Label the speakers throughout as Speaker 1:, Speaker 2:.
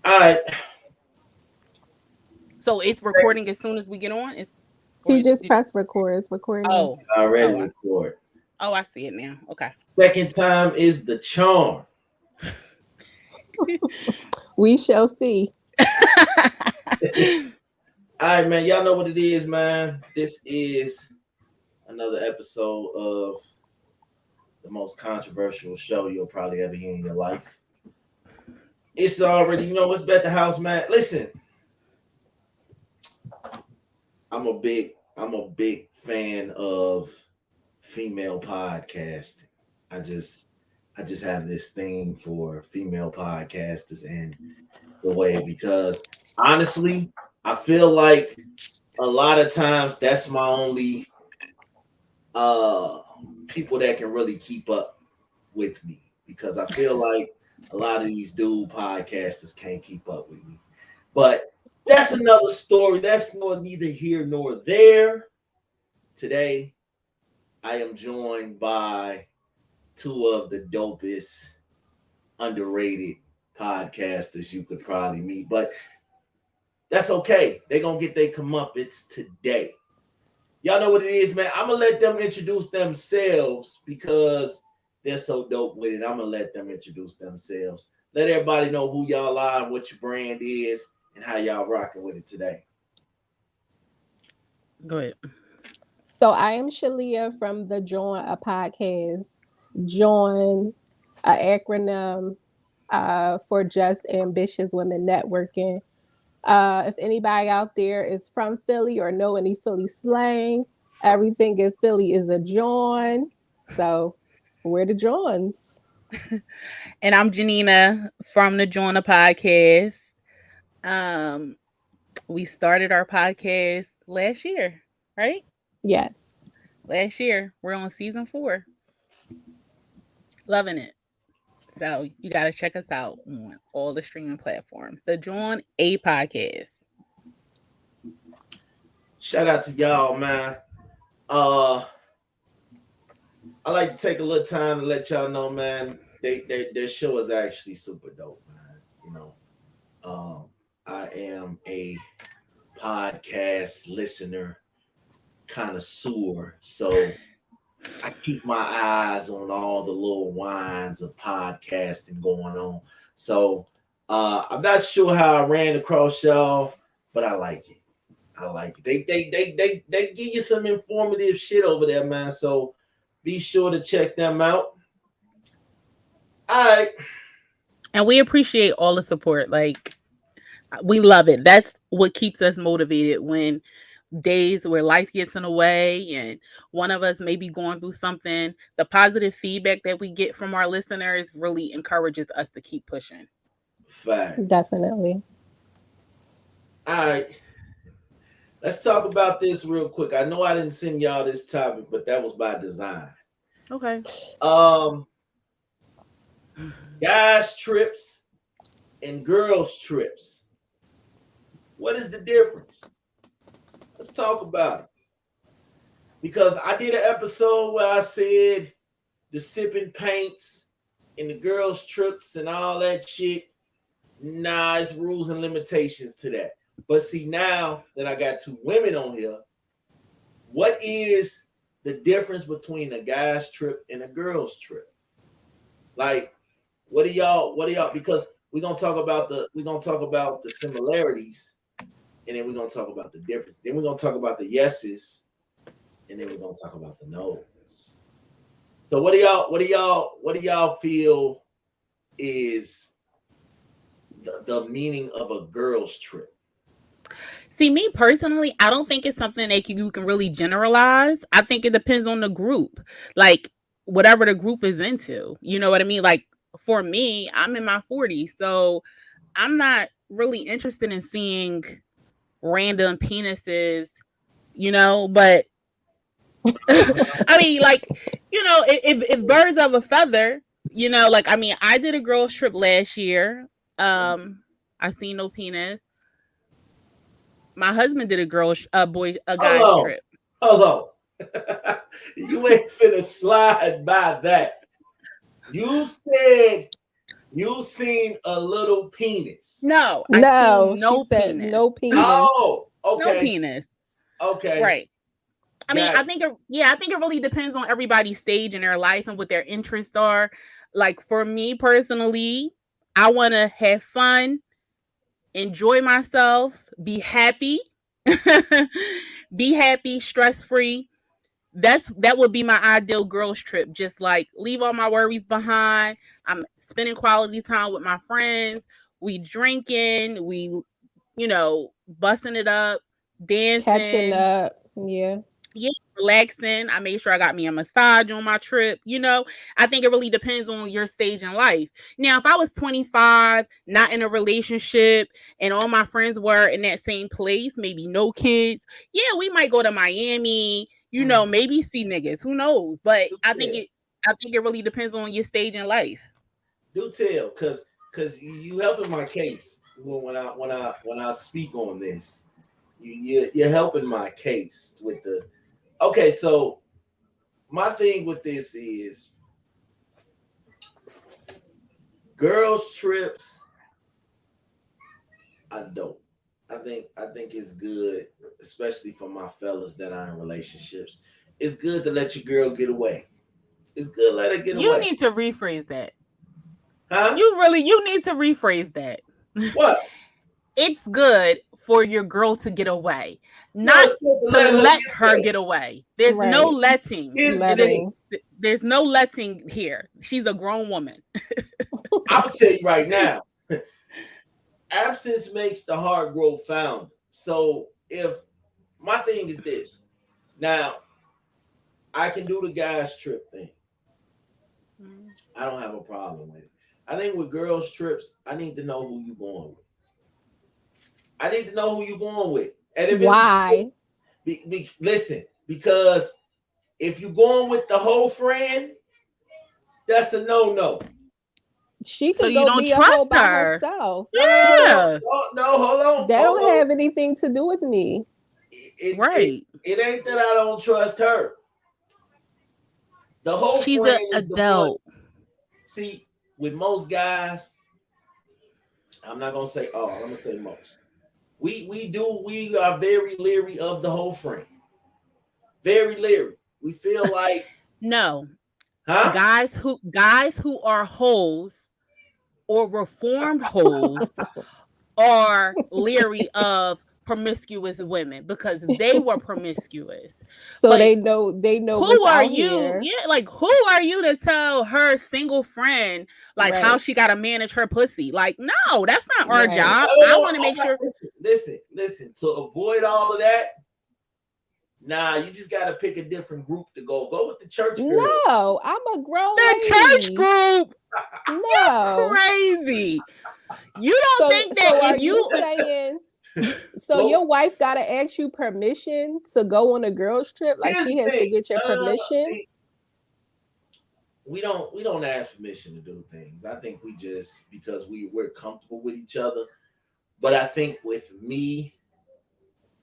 Speaker 1: All right.
Speaker 2: So it's recording as soon as we get on. It's or
Speaker 3: He just pressed record. It's recording.
Speaker 2: oh
Speaker 1: Already
Speaker 2: oh
Speaker 1: record.
Speaker 2: I see it now. Okay.
Speaker 1: Second time is the charm.
Speaker 3: We shall see.
Speaker 1: All right, man. Y'all know what it is, man. This is another episode of the most controversial show you'll probably ever hear in your life. It's already, it's Bet the House, man. Listen, I'm a big fan of female podcasting. I just I just have this thing for female podcasters and the way because honestly, I feel like a lot of times that's my only uh people that can really keep up with me because I feel like a lot of these dude podcasters can't keep up with me. But that's another story. That's neither here nor there. Today, I am joined by two of the dopest, underrated podcasters you could probably meet. But that's okay. They're going to get their comeuppance today. Y'all know what it is, man. I'm going to let them introduce themselves because they're so dope with it. I'm going to let them introduce themselves. Let everybody know who y'all are and what your brand is and how y'all rocking with it today.
Speaker 2: Go ahead.
Speaker 3: So I am SHELLIH from the JAWN, a podcast. JAWN, an acronym for Just Ambitious Women Networking. If anybody out there is from Philly or know any Philly slang, everything in Philly is a JAWN. So we're the JAWNs.
Speaker 2: And I'm JENINA from the JAWN podcast. Um, we started our podcast last year, right?
Speaker 3: Yes.
Speaker 2: Last year. We're on season 4. Loving it. So you got to check us out on all the streaming platforms. The JAWN A podcast.
Speaker 1: Shout out to y'all, man. I like to take a little time to let y'all know, man. Their show is actually super dope, man. I am a podcast listener connoisseur, so I keep my eyes on all the little wines of podcasting going on. So I'm not sure how I ran across y'all, but I like it. I like it. They give you some informative shit over there, man. So be sure to check them out. All right.
Speaker 2: And we appreciate all the support. Like, we love it. That's what keeps us motivated when days where life gets in the way and one of us may be going through something. The positive feedback that we get from our listeners really encourages us to keep pushing.
Speaker 1: Facts.
Speaker 3: Definitely.
Speaker 1: All right. Let's talk about this real quick. I know I didn't send y'all this topic, but that was by design.
Speaker 2: Okay.
Speaker 1: Guys trips and girls trips. What is the difference? Let's talk about it. Because I did an episode where I said the sipping paints and the girls trips and all that shit. Nah, it's rules and limitations to that. But see, now that I got two women on here, what is the difference between a guy's trip and a girl's trip? Like, what do y'all? Because we're gonna talk about the similarities, and then we're gonna talk about the difference. Then we're gonna talk about the yeses, and then we're gonna talk about the no's. So what do y'all feel is the meaning of a girl's trip?
Speaker 2: See, me personally, I don't think it's something that you can really generalize. I think it depends on the group, like whatever the group is into. You know what I mean? Like for me, I'm in my 40s, so I'm not really interested in seeing random penises, but I mean, like, if birds of a feather, like, I mean, I did a girls trip last year. I seen no penis. My husband did a guy's trip.
Speaker 1: Hold on. You ain't finna slide by that. You said You seen a little penis.
Speaker 2: No, I
Speaker 3: No,
Speaker 2: seen no
Speaker 3: she said
Speaker 2: penis.
Speaker 3: no penis.
Speaker 1: Oh,
Speaker 2: No
Speaker 1: okay.
Speaker 2: penis.
Speaker 1: Okay.
Speaker 2: Right. I mean,
Speaker 1: Got
Speaker 2: I think it really depends on everybody's stage in their life and what their interests are. Like for me personally, I want to have fun, enjoy myself, be happy, be happy, stress free. That would be my ideal girls trip. Just like leave all my worries behind. I'm spending quality time with my friends. We drinking, busting it up,
Speaker 3: Catching
Speaker 2: dancing.
Speaker 3: up. Yeah.
Speaker 2: Yeah, relaxing. I made sure I got me a massage on my trip. I think it really depends on your stage in life. Now, if I was 25, not in a relationship, and all my friends were in that same place, maybe no kids, yeah, we might go to Miami, maybe see niggas. Who knows? But I think it really depends on your stage in life.
Speaker 1: Do tell, cause you helping my case when I speak on this. You're helping my case with the. Okay, so my thing with this is girls trips. I don't. I think it's good, especially for my fellas that are in relationships. It's good to let your girl get away. It's good to let her get
Speaker 2: You
Speaker 1: away.
Speaker 2: need to rephrase that.
Speaker 1: Huh?
Speaker 2: You need to rephrase that.
Speaker 1: What?
Speaker 2: It's good for your girl to get away,
Speaker 1: No,
Speaker 2: not
Speaker 1: it's good to
Speaker 2: to let
Speaker 1: get
Speaker 2: her
Speaker 1: away.
Speaker 2: get away. There's no
Speaker 3: Right.
Speaker 2: letting.
Speaker 1: Here's the
Speaker 3: Letting.
Speaker 1: thing.
Speaker 2: There's no letting here. She's a grown woman.
Speaker 1: I'll tell you right now. Absence makes the heart grow fonder. So if my thing is this, now I can do the guys trip thing. I don't have a problem with it. I think with girls trips, I need to know who you're going with. I need to know who you're going with. And if
Speaker 3: Why?
Speaker 1: listen, because if you're going with the whole friend, that's a no.
Speaker 3: She
Speaker 2: So
Speaker 3: could
Speaker 2: you
Speaker 3: go
Speaker 2: don't
Speaker 3: be a hoe
Speaker 2: trust
Speaker 3: by
Speaker 2: her.
Speaker 3: herself.
Speaker 2: Yeah.
Speaker 1: No, hold on.
Speaker 3: That
Speaker 1: hold
Speaker 3: don't
Speaker 1: on.
Speaker 3: have anything to do with me.
Speaker 2: Right.
Speaker 1: It ain't that I don't trust her. The whole
Speaker 2: She's
Speaker 1: friend
Speaker 2: an
Speaker 1: is the one.
Speaker 2: adult.
Speaker 1: See, with most guys, I'm not gonna say all. I'm gonna say most. We are very leery of the whole friend. Very leery. We feel like,
Speaker 2: No.
Speaker 1: huh?
Speaker 2: Guys who are hoes or reformed hoes are leery of promiscuous women because they were promiscuous.
Speaker 3: So
Speaker 2: But
Speaker 3: they know what's
Speaker 2: who are
Speaker 3: out
Speaker 2: you?
Speaker 3: here.
Speaker 2: Yeah, like who are you to tell her single friend like how
Speaker 3: Right.
Speaker 2: she got to manage her pussy? Like, no, that's not our
Speaker 3: Right.
Speaker 2: job. I want to make sure.
Speaker 1: Listen. To avoid all of that, nah, you just gotta pick a different group to go. Go with the church girl.
Speaker 3: No, I'm a grown
Speaker 2: The
Speaker 3: lady.
Speaker 2: church group.
Speaker 3: No.
Speaker 2: Crazy. You don't think that
Speaker 3: So are
Speaker 2: if
Speaker 3: you saying so
Speaker 1: Go-
Speaker 3: your wife gotta ask you permission to go on a girls trip? Like
Speaker 1: Here's
Speaker 3: she
Speaker 1: the
Speaker 3: has to
Speaker 1: thing.
Speaker 3: get your permission?
Speaker 1: See, we don't ask permission to do things. I think we just because we're comfortable with each other. But I think with me,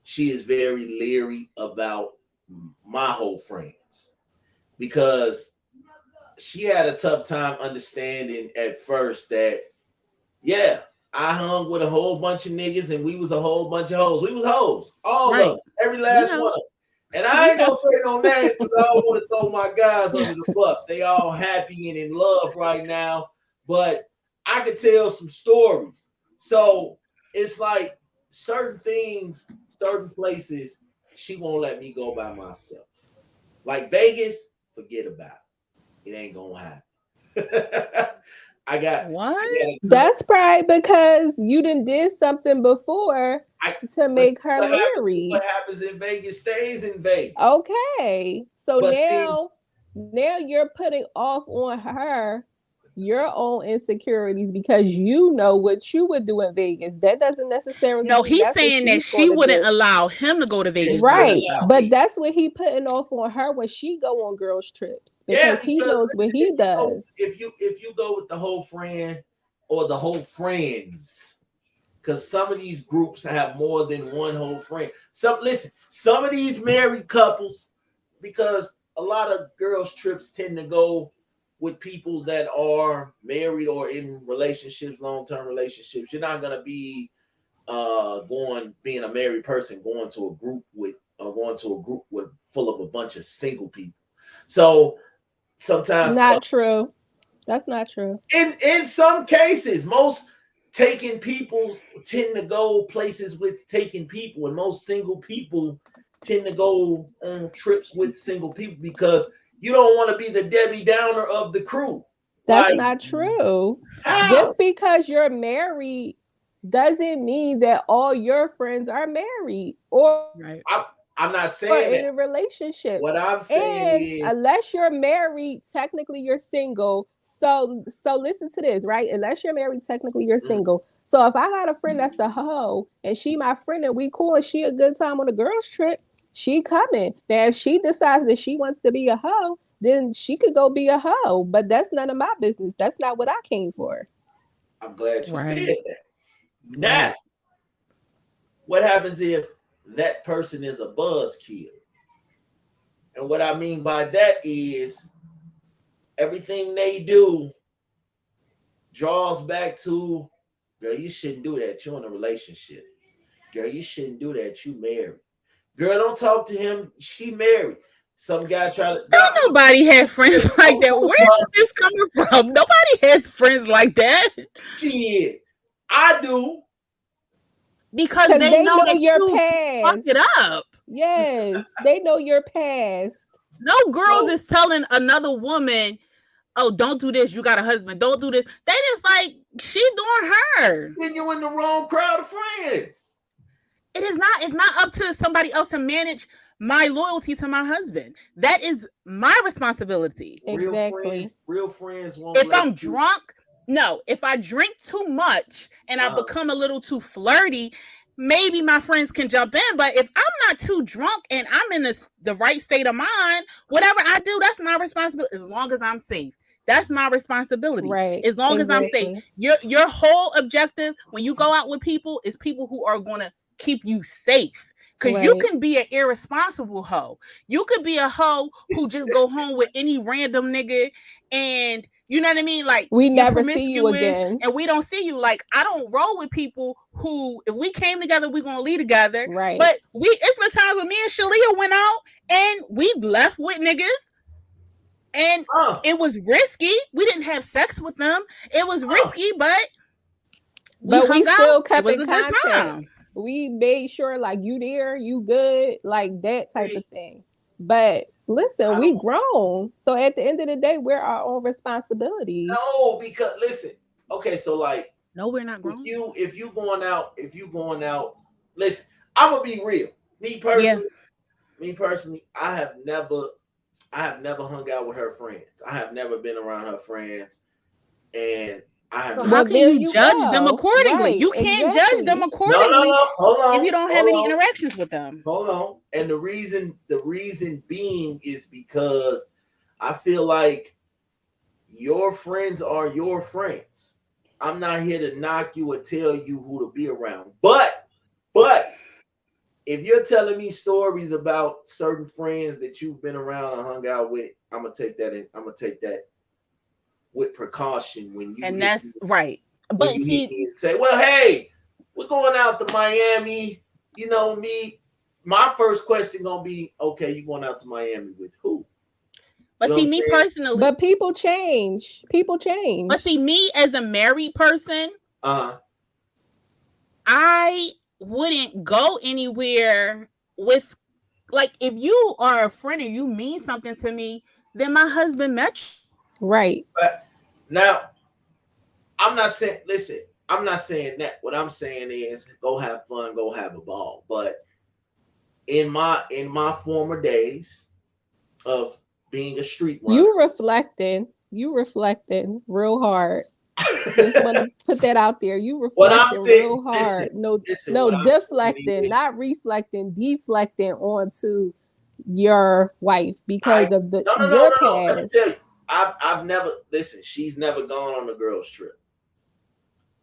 Speaker 1: she is very leery about my whole friends because she had a tough time understanding at first that yeah, I hung with a whole bunch of niggas and we was a whole bunch of hoes. We was hoes, all
Speaker 2: Right.
Speaker 1: of them, every last one of them. And I ain't gonna say no names because I don't want to throw my guys under the bus. They all happy and in love right now, but I could tell some stories. So it's like certain things, certain places, she won't let me go by myself. Like Vegas, forget about it. It ain't gonna happen. I got
Speaker 2: what?
Speaker 3: That's probably because you did something before to make her leery.
Speaker 1: What happens in Vegas stays in Vegas.
Speaker 3: Okay. So
Speaker 1: But
Speaker 3: now you're putting off on her your own insecurities because you know what you would do in Vegas. That doesn't necessarily
Speaker 2: No,
Speaker 3: mean
Speaker 2: he's
Speaker 3: that's
Speaker 2: saying
Speaker 3: what
Speaker 2: that
Speaker 3: she's
Speaker 2: she
Speaker 3: gonna
Speaker 2: wouldn't
Speaker 3: do.
Speaker 2: allow him to go to Vegas.
Speaker 3: Right.
Speaker 1: Yeah.
Speaker 3: But that's what he putting off on her when she go on girls trips. Because he knows what he does.
Speaker 1: If you go with the whole friend or the whole friends, because some of these groups have more than one whole friend. Some of these married couples, because a lot of girls trips tend to go with people that are married or in relationships, long-term relationships. You're not gonna be being a married person going to a group with full of a bunch of single people. So sometimes
Speaker 3: Not true. That's not true.
Speaker 1: in some cases, most taken people tend to go places with taken people, and most single people tend to go on trips with single people because you don't want to be the Debbie Downer of the crew.
Speaker 3: That's
Speaker 1: Like,
Speaker 3: not true.
Speaker 1: how?
Speaker 3: Just because you're married doesn't mean that all your friends are married or
Speaker 2: Right.
Speaker 1: I'm not
Speaker 3: or
Speaker 1: saying
Speaker 3: in
Speaker 1: that.
Speaker 3: a relationship.
Speaker 1: What I'm saying
Speaker 3: And
Speaker 1: is,
Speaker 3: unless you're married, technically you're single. So listen to this, right? Unless you're married, technically you're single. So if I got a friend that's a hoe and she my friend and we cool and she a good time on a girls trip, she coming. Now if she decides that she wants to be a hoe, then she could go be a hoe. But that's none of my business. That's not what I came for.
Speaker 1: I'm glad you
Speaker 2: Right.
Speaker 1: said that. Now,
Speaker 2: Right.
Speaker 1: what happens if that person is a buzzkill? And what I mean by that is everything they do draws back to, girl, you shouldn't do that. You're in a relationship. Girl, you shouldn't do that. You married. Girl, don't talk to him. She married. Some guy tried to.
Speaker 2: Don't nobody have friends like that. Where is this coming from? Nobody has friends like that.
Speaker 1: Shit, I do.
Speaker 2: Because
Speaker 3: Because
Speaker 2: they know that
Speaker 3: your
Speaker 2: you fuck
Speaker 3: past.
Speaker 2: it up.
Speaker 3: Yes, they know your past.
Speaker 2: No girls is telling another woman, oh, don't do this. You got a husband. Don't do this. They just like, she doing her.
Speaker 1: Then you're in the wrong crowd of friends.
Speaker 2: It's not up to somebody else to manage my loyalty to my husband. That is my responsibility.
Speaker 3: Exactly.
Speaker 1: Real friends won't.
Speaker 2: If I'm drunk, no. If I drink too much and I become a little too flirty, maybe my friends can jump in. But if I'm not too drunk and I'm in the right state of mind, whatever I do, that's my responsibility. As long as I'm safe. That's my responsibility.
Speaker 3: Right.
Speaker 2: As long as I'm safe. Your whole objective when you go out with people is people who are going to keep you safe. Because you can be an irresponsible hoe. You could be a hoe who just go home with any random nigga and you know what I mean? Like
Speaker 3: we never see you again.
Speaker 2: And we don't see you. Like I don't roll with people who if we came together, we're gonna leave together.
Speaker 3: Right.
Speaker 2: But it's been times when me and SHELLIH went out and we left with niggas. And it was risky. We didn't have sex with them. It was risky, but
Speaker 3: we still kept
Speaker 2: in
Speaker 3: contact. We made sure like you there, you good, like that type of thing. But listen, we grown. So at the end of the day, we're our own responsibility.
Speaker 1: No, because listen, okay, so like
Speaker 2: no, we're not grown.
Speaker 1: If you going out, listen, I'm gonna be real. Me personally, I have never hung out with her friends. I have never been around her friends, and I have.
Speaker 2: So how can you judge them accordingly?
Speaker 3: Right,
Speaker 2: you can't judge them accordingly
Speaker 1: hold on,
Speaker 2: if you don't have any interactions with them.
Speaker 1: Hold on, and the reason being is because I feel like your friends are your friends. I'm not here to knock you or tell you who to be around, but if you're telling me stories about certain friends that you've been around and hung out with, I'm gonna take that with precaution when you.
Speaker 2: And that's right. But
Speaker 1: you say, well, hey, we're going out to Miami. You know me. My first question gonna be, okay, you going out to Miami with who?
Speaker 2: But see, me personally.
Speaker 3: But people change.
Speaker 2: But see, me as a married person, I wouldn't go anywhere with, like, if you are a friend and you mean something to me, then my husband met you.
Speaker 3: Right.
Speaker 1: But now, I'm not saying that. What I'm saying is go have fun, go have a ball. But in my former days of being a street runner,
Speaker 3: you reflecting real hard. Just want to put that out there. You reflecting real hard. Deflecting, not reflecting, deflecting onto your wife because of your past.
Speaker 1: Let me tell you, I've never she's never gone on a girls trip.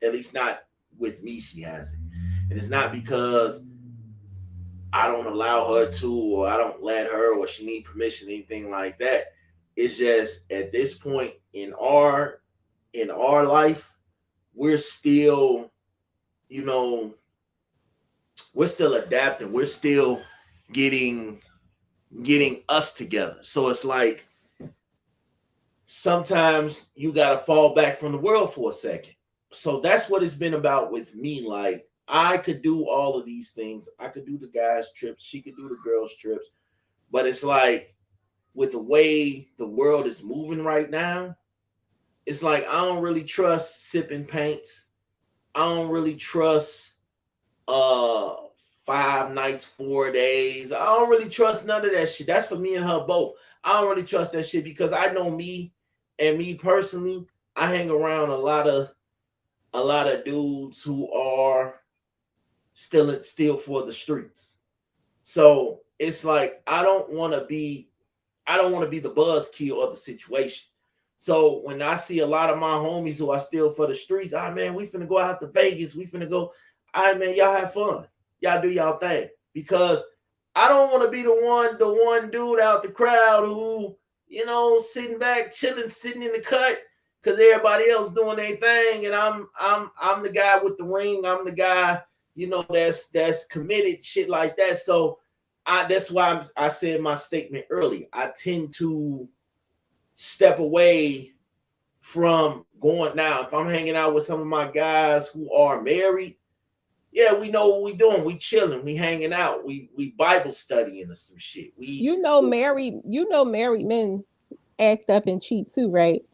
Speaker 1: At least not with me, she hasn't. And it's not because I don't allow her to, or I don't let her, or she need permission, anything like that. It's just at this point in our life, we're still, you know, we're still adapting. We're still getting us together. So it's like sometimes you got to fall back from the world for a second. So that's what it's been about with me. Like, I could do all of these things. I could do the guys' trips. She could do the girls' trips. But it's like, with the way the world is moving right now, it's like I don't really trust sipping paints. I don't really trust 5 nights, 4 days. I don't really trust none of that shit. That's for me and her both. I don't really trust that shit because I know me, and me personally, I hang around a lot of dudes who are still for the streets. So it's like I don't want to be the buzzkill of the situation. So when I see a lot of my homies who are still for the streets, man, we finna go out to Vegas. We finna go. Man, y'all have fun. Y'all do y'all thing. Because I don't want to be the one dude out the crowd who, sitting back, chilling, sitting in the cut because everybody else doing their thing. And I'm the guy with the ring. I'm the guy, that's committed, shit like that. So that's why I said in my statement earlier, I tend to step away from going. Now, if I'm hanging out with some of my guys who are married, yeah, we know what we doing. We chilling, we hanging out, we Bible studying or some shit.
Speaker 3: Married men act up and cheat too, right?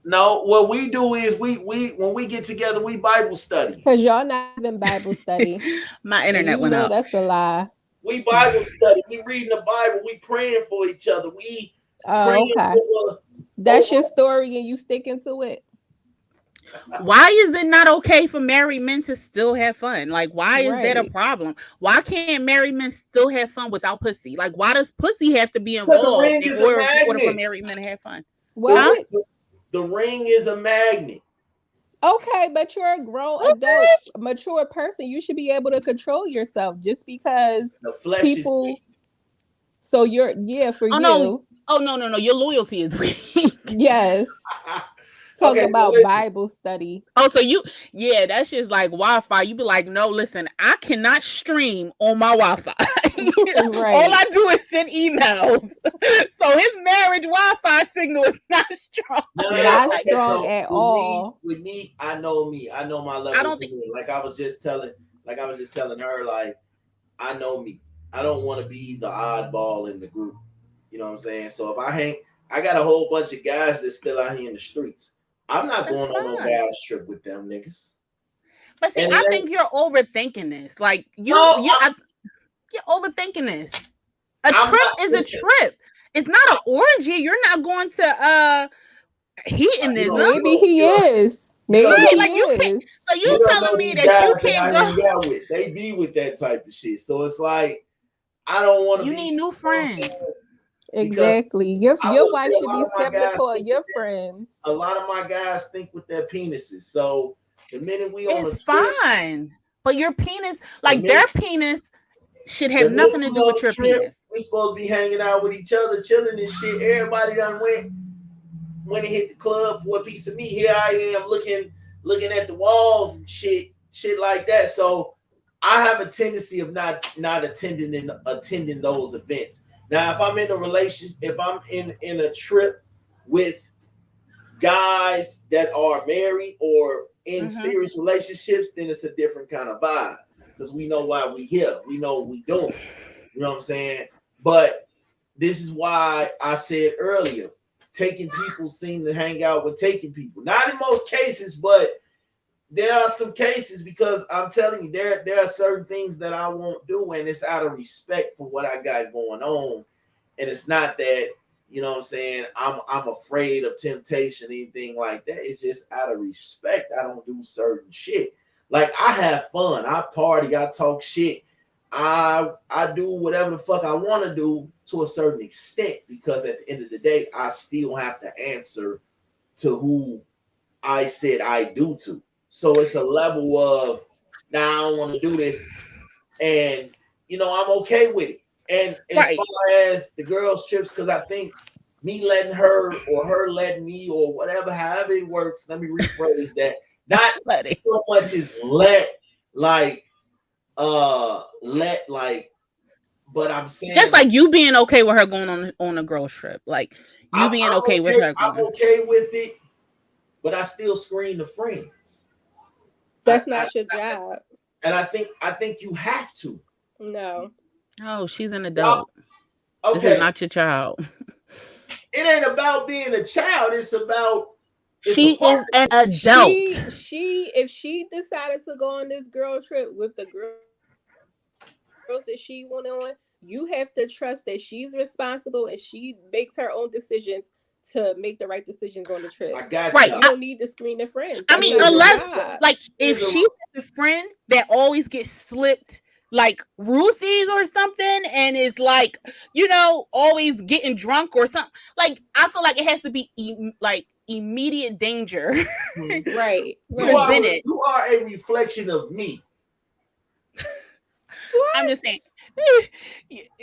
Speaker 1: No, what we do is we when we get together, we Bible study.
Speaker 3: Because y'all not even Bible study.
Speaker 2: My internet went out.
Speaker 3: That's a lie.
Speaker 1: We Bible study. We reading the Bible. We praying for each other. We
Speaker 3: praying for that's your story and you sticking to it.
Speaker 2: Why is it not okay for married men to still have fun? Like, why is that a problem? Why can't married men still have fun without pussy? Like, why does pussy have to be involved in order for married men to have fun?
Speaker 3: Well,
Speaker 1: the ring is a magnet.
Speaker 3: Okay, but you're a grown adult, mature person. You should be able to control yourself just because
Speaker 1: the flesh
Speaker 3: people.
Speaker 1: Is weak.
Speaker 3: So you're for you.
Speaker 2: No. Oh no. Your loyalty is weak.
Speaker 3: Yes. Talking about Bible study.
Speaker 2: Oh, so that's just like Wi-Fi. You be like, no, listen, I cannot stream on my Wi-Fi. Right. All I do is send emails. So his marriage Wi-Fi signal is not strong.
Speaker 3: Not strong at all.
Speaker 1: With me, I know me. I know my level. I don't think like I was just telling her, like, I know me. I don't want to be the oddball in the group. You know what I'm saying? So if I got a whole bunch of guys that's still out here in the streets. I'm not going on no guys trip with them niggas.
Speaker 2: But see, I think you're overthinking this. Like you're overthinking this. A trip is a trip. It's not an orgy. You're not going to hedonism.
Speaker 3: Maybe he is. Maybe
Speaker 2: you can't. So you telling me that you can't go?
Speaker 1: They be with that type of shit. So it's like I don't want to.
Speaker 2: You need new friends.
Speaker 3: Exactly. Your wife should be skeptical of your friends.
Speaker 1: A lot of my guys think with their penises. So the minute we on
Speaker 2: it's fine. But your penis, their penis should have nothing to do with your penis.
Speaker 1: We supposed to be hanging out with each other, chilling and shit. Everybody done went and hit the club for a piece of me. Here I am looking at the walls and shit like that. So I have a tendency of not attending those events. Now, if I'm in a relationship, if I'm in a trip with guys that are married or in serious relationships, then it's a different kind of vibe because we know why we here. We know what we doing. You know what I'm saying? But this is why I said earlier, taking people seem to hang out with taking people. Not in most cases, but there are some cases because I'm telling you, there are certain things that I won't do, and it's out of respect for what I got going on. And it's not that, you know what I'm saying, I'm afraid of temptation, anything like that. It's just out of respect. I don't do certain shit. Like, I have fun. I party. I talk shit. I do whatever the fuck I want to do to a certain extent because at the end of the day, I still have to answer to who I said I do to. So it's a level of, now I don't want to do this. And, I'm okay with it. And as far as the girls' trips, because I think me letting her or her letting me or whatever, however it works. Let me rephrase that. Not so much as let like, but I'm saying
Speaker 2: just like you being okay with her going on a girl trip, like you being okay with her going.
Speaker 1: I'm okay with it, but I still screen the friends.
Speaker 3: That's not your job.
Speaker 1: And I think you have to.
Speaker 3: No.
Speaker 2: Oh, she's an adult.
Speaker 1: Okay.
Speaker 2: This is not your child.
Speaker 1: It ain't about being a child. It's about
Speaker 2: she is an adult.
Speaker 3: If she decided to go on this girl trip with the girls that she went on, you have to trust that she's responsible and she makes her own decisions to make the right decisions on the trip.
Speaker 1: I got
Speaker 3: right. You don't need to screen the friends.
Speaker 2: I mean, unless like if she's a friend that always gets slipped like roofies or something and is like, you know, always getting drunk or something, like I feel like it has to be like immediate danger.
Speaker 3: Right.
Speaker 1: You are a reflection of me.
Speaker 2: I'm just saying,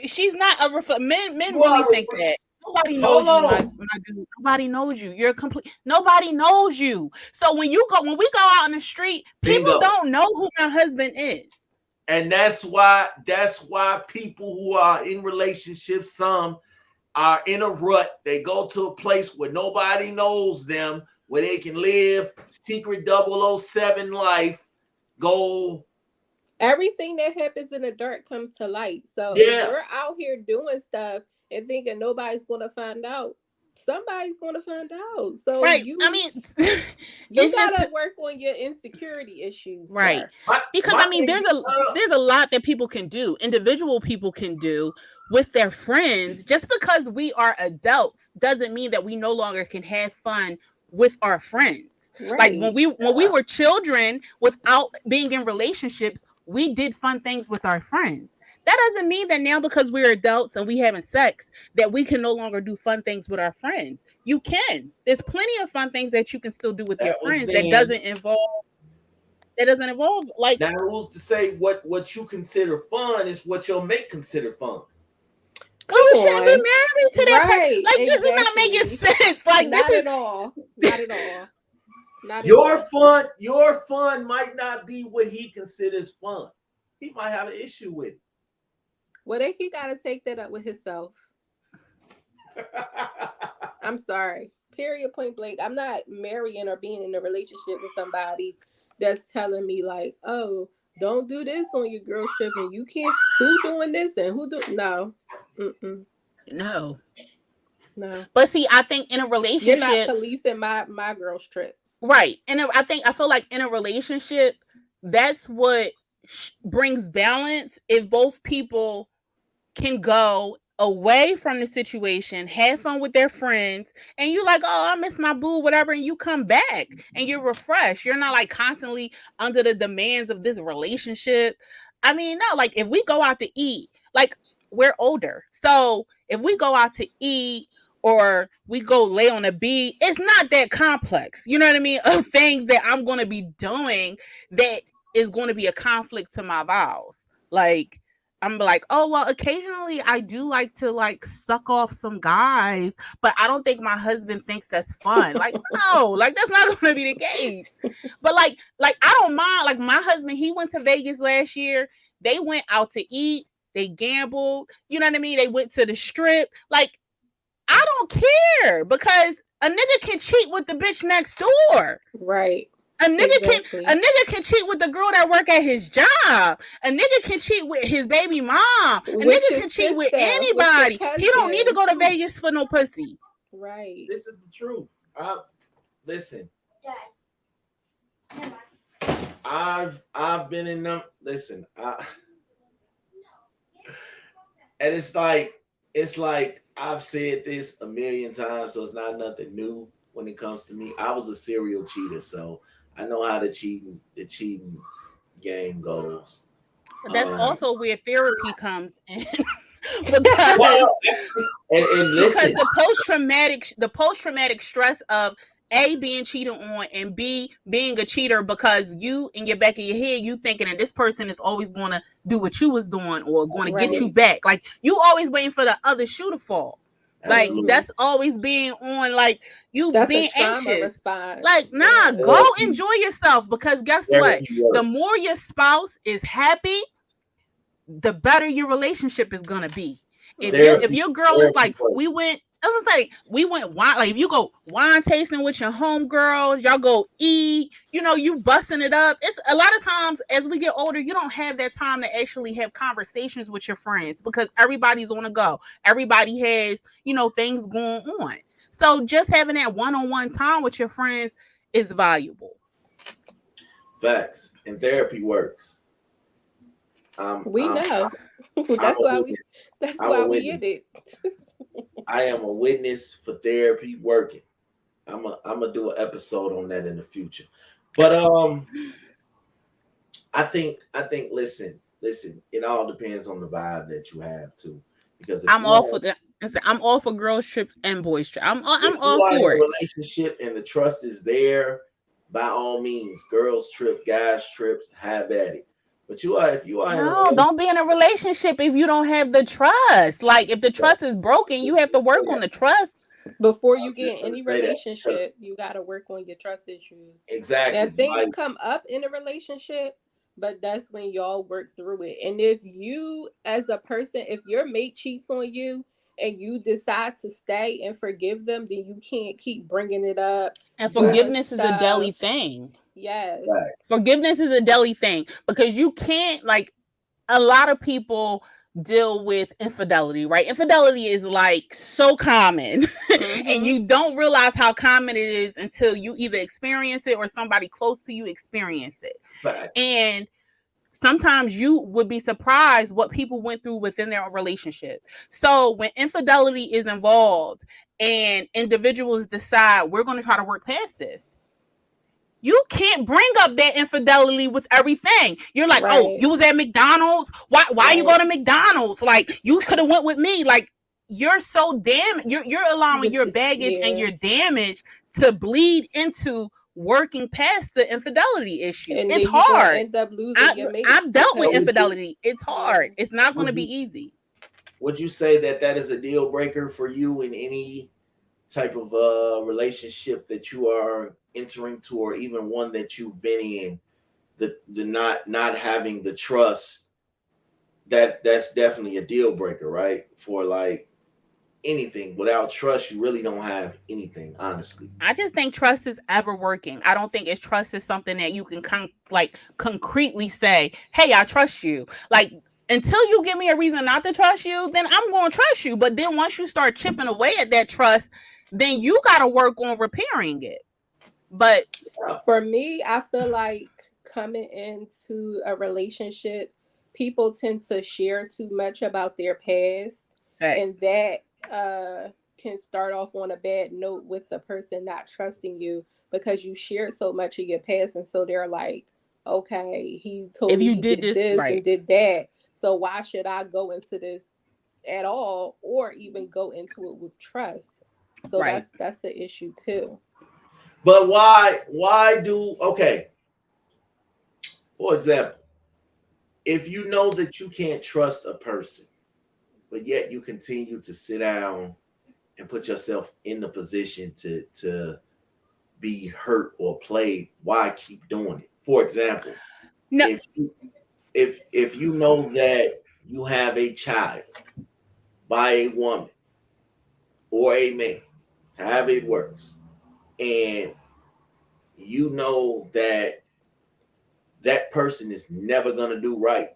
Speaker 2: she's not a reflection. Men really think that. Nobody knows you, my dude. Nobody knows you. You're complete. Nobody knows you. So when we go out on the street, people don't know who my husband is.
Speaker 1: And that's why people who are in relationships, some are in a rut. They go to a place where nobody knows them, where they can live secret 007 life. Go.
Speaker 3: Everything that happens in the dark comes to light. So if we're out here doing stuff and thinking nobody's going to find out, somebody's going to find out. So you gotta work on your insecurity issues,
Speaker 2: right? Because I mean, there's a lot that people can do. Individual people can do with their friends. Just because we are adults doesn't mean that we no longer can have fun with our friends. Right. Like when we were children, without being in relationships, we did fun things with our friends. That doesn't mean that now because we're adults and we having sex that we can no longer do fun things with our friends. You can. There's plenty of fun things that you can still do with your friends that doesn't involve like.
Speaker 1: Now who's to say what you consider fun is what your mate consider fun?
Speaker 2: You shouldn't be married to that person. Like this is not making sense. Like
Speaker 3: not at all. Not at all.
Speaker 1: Your fun might not be what he considers fun. He might have an issue with it.
Speaker 3: Well, then he got to take that up with himself. I'm sorry. Period, point blank. I'm not marrying or being in a relationship with somebody that's telling me like, oh, don't do this on your girl trip and you can't. Who doing this and who do? No. Mm-mm.
Speaker 2: No. But see, I think in a relationship,
Speaker 3: you're not policing my girl's trip.
Speaker 2: Right. And I feel like in a relationship, that's what brings balance if both people can go away from the situation, have fun with their friends, and you're like, oh, I miss my boo, whatever, and you come back and you're refreshed. You're not like constantly under the demands of this relationship. I mean, no, like if we go out to eat, like we're older. So if we go out to eat or we go lay on a beach, it's not that complex. You know what I mean? Of things that I'm going to be doing that is going to be a conflict to my vows. Like, I'm like, oh, well, occasionally I do like to like suck off some guys, but I don't think my husband thinks that's fun. Like, no, like that's not going to be the case. But like I don't mind. Like my husband, he went to Vegas last year. They went out to eat. They gambled. You know what I mean? They went to the strip. Like, I don't care because a nigga can cheat with the bitch next door.
Speaker 3: Right.
Speaker 2: A nigga can cheat with the girl that work at his job. A nigga can cheat with his baby mom. A nigga can cheat with anybody. He don't need to go to Vegas for no pussy.
Speaker 3: Right.
Speaker 1: This is the truth. Listen. I've been in them. Listen. And it's like I've said this a million times, so it's not nothing new when it comes to me. I was a serial cheater, so I know how the cheating game goes.
Speaker 2: But that's also where therapy comes in.
Speaker 1: Because
Speaker 2: the post-traumatic stress of A, being cheated on, and B, being a cheater because you in your back of your head, you thinking that this person is always going to do what you was doing or going to get you back. Like you always waiting for the other shoe to fall. Like
Speaker 1: Absolutely.
Speaker 2: that's always being on, like you
Speaker 3: That's
Speaker 2: being
Speaker 3: a trauma
Speaker 2: anxious.
Speaker 3: response.
Speaker 2: Like, nah,
Speaker 3: Yeah.
Speaker 2: go
Speaker 1: Therapy.
Speaker 2: enjoy yourself, because guess what?
Speaker 1: Therapy
Speaker 2: The
Speaker 1: works.
Speaker 2: more your spouse is happy, the better your relationship is gonna be. If
Speaker 1: Therapy,
Speaker 2: your girl is
Speaker 1: therapy
Speaker 2: like,
Speaker 1: works.
Speaker 2: we went wine, like if you go wine tasting with your homegirls, y'all go eat, you busting it up. It's a lot of times as we get older, you don't have that time to actually have conversations with your friends because everybody's on the go. Everybody has, things going on. So just having that one-on-one time with your friends is valuable.
Speaker 1: Facts. And therapy works.
Speaker 3: We
Speaker 1: I'm
Speaker 3: know.
Speaker 1: I'm
Speaker 3: That's
Speaker 1: a
Speaker 3: why
Speaker 1: witness.
Speaker 3: that's
Speaker 1: I'm
Speaker 3: why
Speaker 1: a
Speaker 3: we
Speaker 1: witness.
Speaker 3: in it.
Speaker 1: I am a witness for therapy working. I'm gonna do an episode on that in the future. But I think listen, it all depends on the vibe that you have too. Because
Speaker 2: I'm all for that. I'm all for girls trips and boys trips. I'm
Speaker 1: if you
Speaker 2: all
Speaker 1: are in
Speaker 2: for
Speaker 1: a
Speaker 2: it.
Speaker 1: relationship and the trust is there, by all means, girls trip, guys trips, have at it. But if you are in a
Speaker 2: No,
Speaker 1: relationship,
Speaker 2: don't be in a relationship if you don't have the trust. Like if the trust is broken, you have to work on the trust.
Speaker 3: Before
Speaker 1: I
Speaker 3: you
Speaker 1: was
Speaker 3: get
Speaker 1: just
Speaker 3: in
Speaker 1: gonna
Speaker 3: any
Speaker 1: say that because
Speaker 3: relationship, you got to work on your trust issues.
Speaker 1: exactly,
Speaker 3: Now, things
Speaker 1: like
Speaker 3: come up in a relationship, but that's when y'all work through it. And if you, as a person, if your mate cheats on you and you decide to stay and forgive them, then you can't keep bringing it up.
Speaker 2: And
Speaker 3: Doing
Speaker 2: forgiveness is a
Speaker 3: stuff.
Speaker 2: daily thing.
Speaker 3: Yes.
Speaker 1: facts.
Speaker 2: Forgiveness is a daily thing because you can't, like, a lot of people deal with infidelity, right? Infidelity is like so common and you don't realize how common it is until you either experience it or somebody close to you experience it.
Speaker 1: Facts.
Speaker 2: And sometimes you would be surprised what people went through within their relationship. So when infidelity is involved and individuals decide we're going to try to work past this, you can't bring up that infidelity with everything. You're like,
Speaker 3: Right.
Speaker 2: oh, you was at McDonald's. Why
Speaker 3: Right.
Speaker 2: you go to McDonald's? Like you could have went with me. Like you're so you're allowing your baggage and your damage to bleed into working past the infidelity issue.
Speaker 3: And
Speaker 2: It's
Speaker 3: then you're going to
Speaker 2: hard.
Speaker 3: end up losing your mate.
Speaker 2: I've dealt with
Speaker 3: because-
Speaker 2: infidelity. It's hard. It's not going to
Speaker 1: Would
Speaker 2: be
Speaker 1: you-
Speaker 2: easy.
Speaker 1: Would you say that is a deal breaker for you in any type of relationship that you are entering to, or even one that you've been in? The not having the trust, that's definitely a deal breaker, right? For like anything, without trust, you really don't have anything, honestly.
Speaker 2: I just think trust is ever working. I don't think trust is something that you can concretely say, hey, I trust you. Like until you give me a reason not to trust you, then I'm going to trust you. But then once you start chipping away at that trust, then you got to work on repairing it. But
Speaker 3: for me, I feel like coming into a relationship, people tend to share too much about their past, and that can start off on a bad note with the person not trusting you because you shared so much of your past, and so they're like, okay, he told me he did this
Speaker 2: right,
Speaker 3: and did that, so why should I go into this at all or even go into it with trust? So
Speaker 2: right.
Speaker 3: that's the issue too.
Speaker 1: But why okay, for example, if you know that you can't trust a person, but yet you continue to sit down and put yourself in the position to be hurt or played, why keep doing it? For example,
Speaker 2: no.
Speaker 1: if you know that you have a child by a woman or a man, however it works, and you know that person is never going to do right,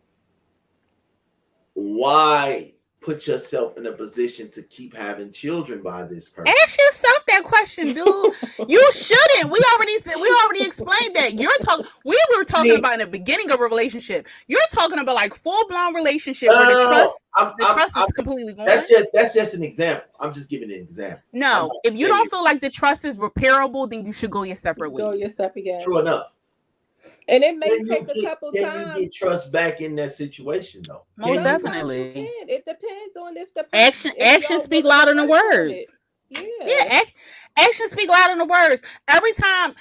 Speaker 1: why put yourself in a position to keep having children by this person?
Speaker 2: Ask yourself that question, dude. You shouldn't. We already explained that. We were talking about in the beginning of a relationship. You're talking about like full-blown relationship where the trust is completely gone.
Speaker 1: That's just an example. I'm just giving an example.
Speaker 2: No, if you don't feel like the trust is repairable, then you should go your separate ways.
Speaker 3: Go your separate ways.
Speaker 1: True enough.
Speaker 3: And it may take a couple times.
Speaker 1: Can you get trust back in that situation, though?
Speaker 2: Most definitely.
Speaker 3: You can. It depends on if the
Speaker 2: action speak louder than words. Yeah. Action speak louder than words. Every time,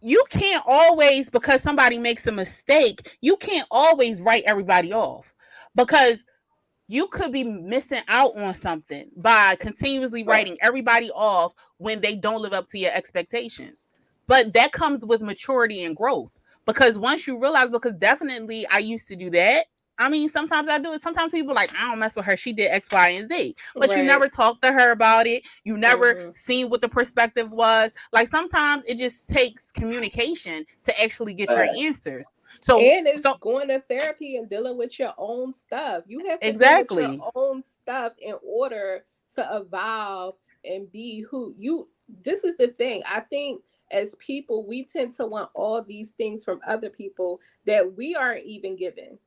Speaker 2: you can't always, because somebody makes a mistake, you can't always write everybody off, because you could be missing out on something by continuously writing everybody off when they don't live up to your expectations. But that comes with maturity and growth. Because once you realize, because definitely I used to do that. I mean, sometimes I do it. Sometimes people are like, I don't mess with her. She did X, Y, and Z. But you
Speaker 3: Right.
Speaker 2: never talked to her about it. You never
Speaker 3: Mm-hmm.
Speaker 2: seen what the perspective was. Like sometimes it just takes communication to actually get your
Speaker 1: Facts.
Speaker 2: answers. So,
Speaker 3: And it's
Speaker 2: so
Speaker 3: going to therapy and dealing with your own stuff. You have to deal with your
Speaker 2: exactly.
Speaker 3: own stuff in order to evolve and be who you. This is the thing. I think as people, we tend to want all these things from other people that we aren't even given.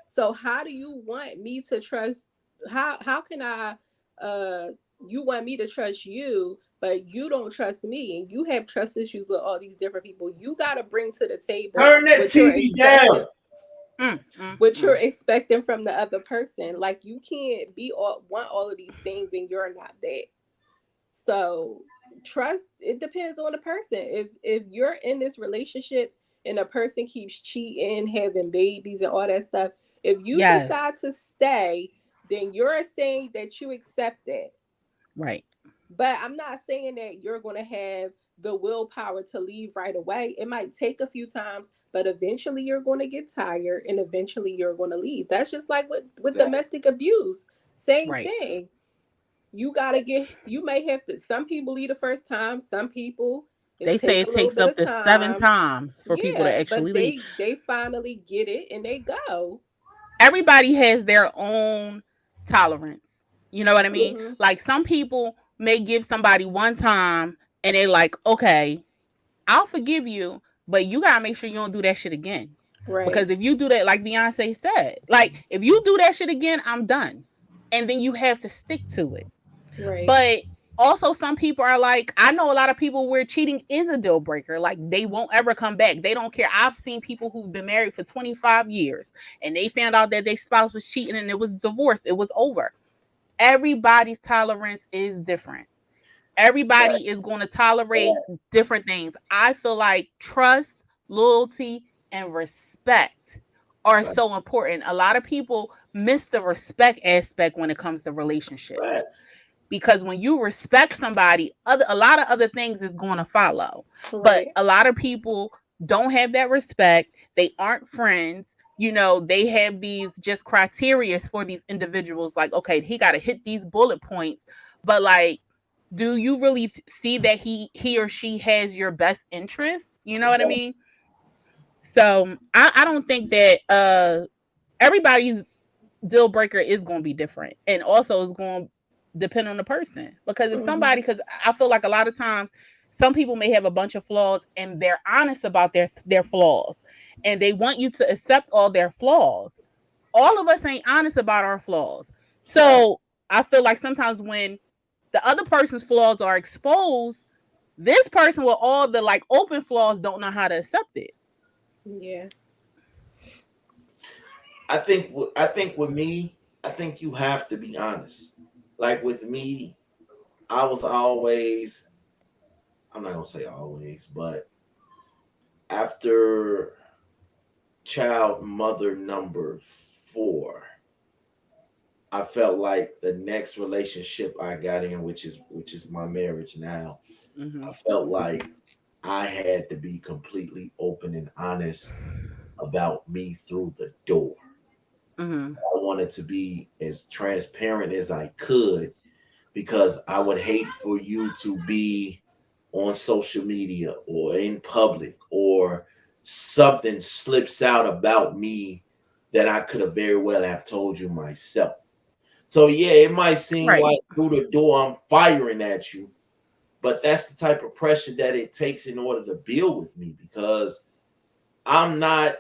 Speaker 3: So how do you want me to trust? How can I? Uh, you want me to trust you, but you don't trust me, and you have trust issues with all these different people. You got to bring to the table
Speaker 1: Turn that
Speaker 3: what you're
Speaker 1: TV down.
Speaker 3: expecting, what you're
Speaker 2: Mm.
Speaker 3: expecting from the other person. Like you can't be all want all of these things, and you're not that. So trust, it depends on the person. If you're in this relationship and a person keeps cheating, having babies and all that stuff, if you decide
Speaker 2: Yes.
Speaker 3: to stay, then you're saying that you accept that.
Speaker 2: Right.
Speaker 3: But I'm not saying that you're going to have the willpower to leave right away. It might take a few times, but eventually you're going to get tired and eventually you're going to leave. That's just like with
Speaker 1: Exactly.
Speaker 3: domestic abuse. Same
Speaker 2: Right.
Speaker 3: thing. You got to get, you may have to, some people leave the first time, some people, it
Speaker 2: They say
Speaker 3: take
Speaker 2: it
Speaker 3: a little
Speaker 2: takes
Speaker 3: bit
Speaker 2: up
Speaker 3: of
Speaker 2: to 7
Speaker 3: time.
Speaker 2: times for people to
Speaker 3: Yeah,
Speaker 2: actually
Speaker 3: but
Speaker 2: leave.
Speaker 3: they finally get it and they go.
Speaker 2: Everybody has their own tolerance. You know what I mean?
Speaker 3: Hmm.
Speaker 2: Like some people may give somebody one time and they're like, okay, I'll forgive you, but you gotta make sure you don't do that shit again.
Speaker 3: Right,
Speaker 2: Because if you do that, like Beyonce said, like if you do that shit again, I'm done. And then you have to stick to it.
Speaker 3: right.
Speaker 2: But also, some people are like, I know a lot of people where cheating is a deal breaker. Like, they won't ever come back. They don't care. I've seen people who've been married for 25 years and they found out that their spouse was cheating and it was divorced. It was over. Everybody's tolerance is different. Everybody is going to tolerate different things. I feel like trust, loyalty, and respect are
Speaker 1: Facts.
Speaker 2: so important. A lot of people miss the respect aspect when it comes to relationships,
Speaker 1: Facts.
Speaker 2: because when you respect somebody, a lot of other things is going to follow. But
Speaker 3: Right.
Speaker 2: a lot of people don't have that respect. They aren't friends. You know, they have these just criterias for these individuals, like, okay, he got to hit these bullet points. But like, do you really see that he or she has your best interest? You know what I
Speaker 1: Exactly.
Speaker 2: mean? So I don't think that everybody's deal breaker is going to be different, and also is going to depend on the person. Because if
Speaker 3: Hmm.
Speaker 2: somebody, because I feel like a lot of times some people may have a bunch of flaws and they're honest about their flaws, and they want you to accept all their flaws. All of us ain't honest about our flaws.
Speaker 1: Right.
Speaker 2: So I feel like sometimes when the other person's flaws are exposed, this person with all the like open flaws don't know how to accept it.
Speaker 3: Yeah.
Speaker 1: I think with me, I think you have to be honest. Like with me, I was always, I'm not gonna say always, but after child mother number 4, I felt like the next relationship I got in, which is my marriage now, I
Speaker 2: Mm-hmm.
Speaker 1: felt like I had to be completely open and honest about me through the door.
Speaker 2: Mm-hmm.
Speaker 1: I wanted to be as transparent as I could because I would hate for you to be on social media or in public or something slips out about me that I could have very well have told you myself. So yeah, it might seem
Speaker 2: Right.
Speaker 1: like through the door I'm firing at you, but that's the type of pressure that it takes in order to build with me because I'm not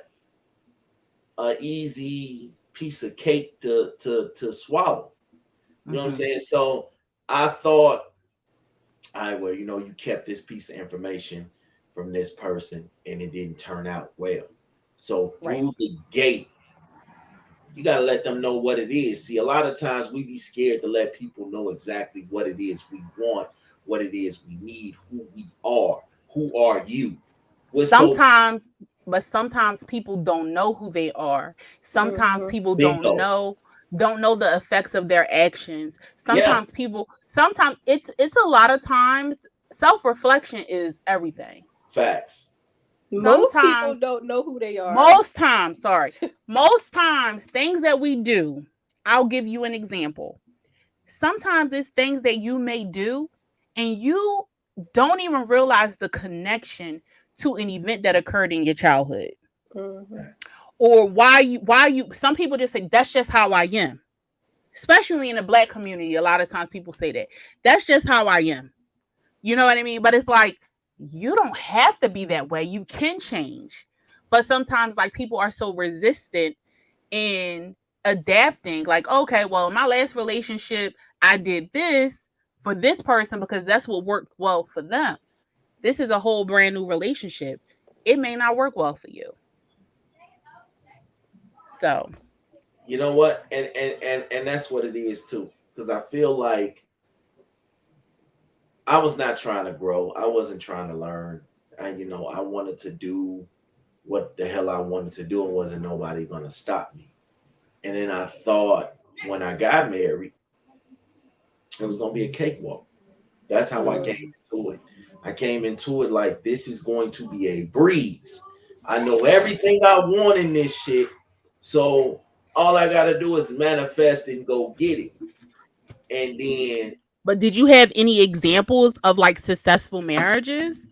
Speaker 1: a easy piece of cake to swallow. You know what I'm
Speaker 2: Mm-hmm.
Speaker 1: saying? So I thought, all right, well, you kept this piece of information from this person and it didn't turn out well. So
Speaker 2: Right.
Speaker 1: through the gate, you got to let them know what it is. See, a lot of times we be scared to let people know exactly what it is we want, what it is we need, who we are. Who are you? We're so
Speaker 2: Sometimes, but sometimes people don't know who they are. Sometimes
Speaker 3: Hmm.
Speaker 2: people don't
Speaker 1: bingo.
Speaker 2: know. don't know the effects of their actions.
Speaker 1: Yeah,
Speaker 2: Sometimes it's a lot of times self-reflection is everything.
Speaker 1: facts.
Speaker 3: Most people
Speaker 2: Sometimes,
Speaker 3: don't know who they are.
Speaker 2: most times, sorry, most times things that we do, I'll give you an example. Sometimes it's things that you may do and you don't even realize the connection to an event that occurred in your childhood,
Speaker 3: Mhm.
Speaker 1: Facts.
Speaker 2: or why you some people just say that's just how I am. Especially in the black community, a lot of times people say that. That's just how I am. You know what I mean? But it's like you don't have to be that way. You can change. But sometimes like people are so resistant in adapting. Like, okay, well, in my last relationship, I did this for this person because that's what worked well for them. This is a whole brand new relationship. It may not work well for you. So,
Speaker 1: You know what? And that's what it is too. Because I feel like I was not trying to grow. I wasn't trying to learn. I wanted to do what the hell I wanted to do, and wasn't nobody gonna stop me. And then I thought when I got married, it was gonna be a cakewalk. That's how I
Speaker 3: Mhm.
Speaker 1: came into it. I came into it like this is going to be a breeze. I know everything I want in this shit. So all I gotta do is manifest and go get it. And then
Speaker 2: but did you have any examples of like successful marriages?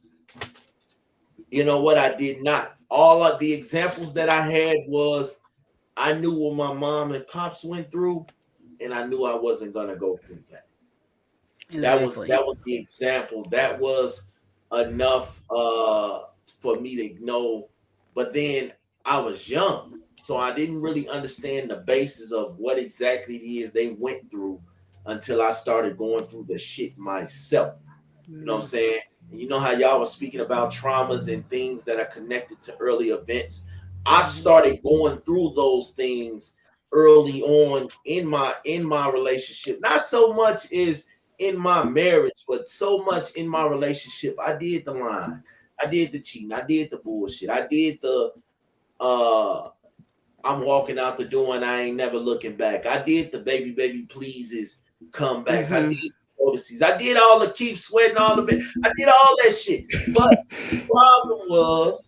Speaker 1: you know what? I did not. All of the examples that I had was I knew what my mom and pops went through, and I knew I wasn't gonna go through that. That was
Speaker 2: Exactly.
Speaker 1: that was the example. That was enough for me to know. But then I was young, so I didn't really understand the basis of what exactly it is they went through until I started going through the shit myself. You know what I'm
Speaker 2: Mm.
Speaker 1: saying? And you know how y'all was speaking about traumas and things that are connected to early events. I
Speaker 2: Mhm.
Speaker 1: started going through those things early on in my relationship. Not so much as in my marriage, but so much in my relationship. I did the line. I did the cheating. I did the bullshit. I did the uh I'm walking out the door and I ain't never looking back. I did the baby pleases comebacks. I
Speaker 2: Mhm.
Speaker 1: did Odysseys. I did all the keep sweating all the bit. I did all that shit. But the problem was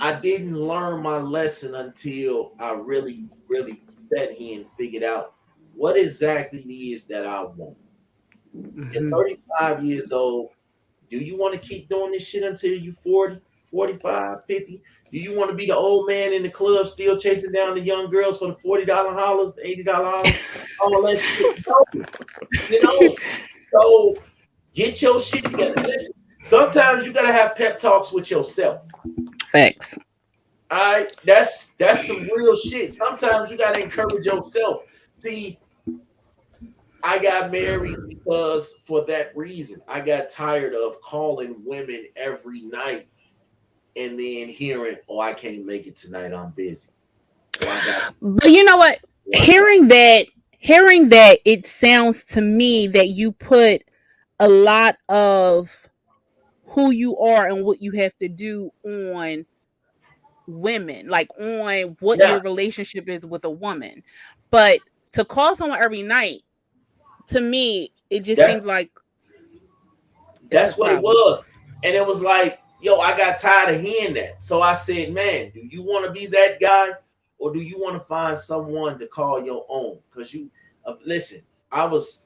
Speaker 1: I didn't learn my lesson until I really, really sat here and figured out what exactly it is that I want. You're
Speaker 2: Mhm.
Speaker 1: 35 years old. Do you want to keep doing this shit until you 40, 45, 50? Do you want to be the old man in the club still chasing down the young girls for the $40 hollers, the $80 hollers, all that shit? No, you know. So get your shit together. Listen, sometimes you gotta have pep talks with yourself.
Speaker 2: Facts.
Speaker 1: All right, that's some real shit. Sometimes you gotta encourage yourself. See, I got married because for that reason. I got tired of calling women every night and then hearing, "Oh, I can't make it tonight. I'm busy." Or I got,
Speaker 2: But you know what?
Speaker 1: or I got.
Speaker 2: Hearing that, it sounds to me that you put a lot of who you are and what you have to do on women, like on what
Speaker 1: Yeah,
Speaker 2: your relationship is with a woman. But to call someone every night, to me, it just seems
Speaker 1: that's
Speaker 2: like it's a
Speaker 1: that's what it
Speaker 2: problem.
Speaker 1: was, and it was like, yo, I got tired of hearing that. So I said, man, do you want to be that guy, or do you want to find someone to call your own? Because listen, I was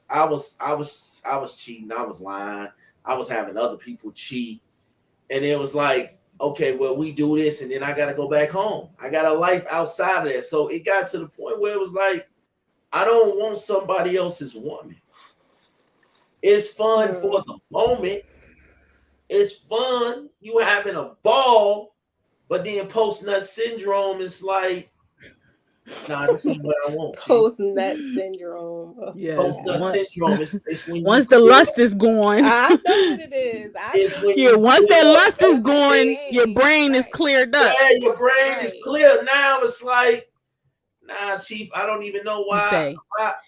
Speaker 1: cheating, I was lying, I was having other people cheat, and it was like, okay, well, we do this, and then I got to go back home. I got a life outside of that. So it got to the point where it was like, I don't want somebody else's woman. It's fun for
Speaker 3: Mhm.
Speaker 1: the moment. It's fun. You having a ball, but then post nut syndrome is like, nah, this ain't what I want, Chief.
Speaker 3: Post nut syndrome. Oh,
Speaker 2: Yes.
Speaker 1: Post nut
Speaker 3: God.
Speaker 1: syndrome is when you
Speaker 2: Once the
Speaker 1: clear
Speaker 2: lust
Speaker 1: up.
Speaker 2: is gone.
Speaker 3: I know what it is. I
Speaker 1: Is
Speaker 3: just
Speaker 1: when
Speaker 2: Yeah,
Speaker 1: you
Speaker 2: once
Speaker 1: clear
Speaker 2: that
Speaker 1: up.
Speaker 2: lust is
Speaker 3: that's the
Speaker 2: gone, your
Speaker 3: thing.
Speaker 2: brain is
Speaker 3: Right.
Speaker 2: cleared up.
Speaker 1: Yeah, your brain is
Speaker 3: Right.
Speaker 1: clear. Now it's like, nah, Chief, I don't even know
Speaker 2: You
Speaker 1: why.
Speaker 2: say,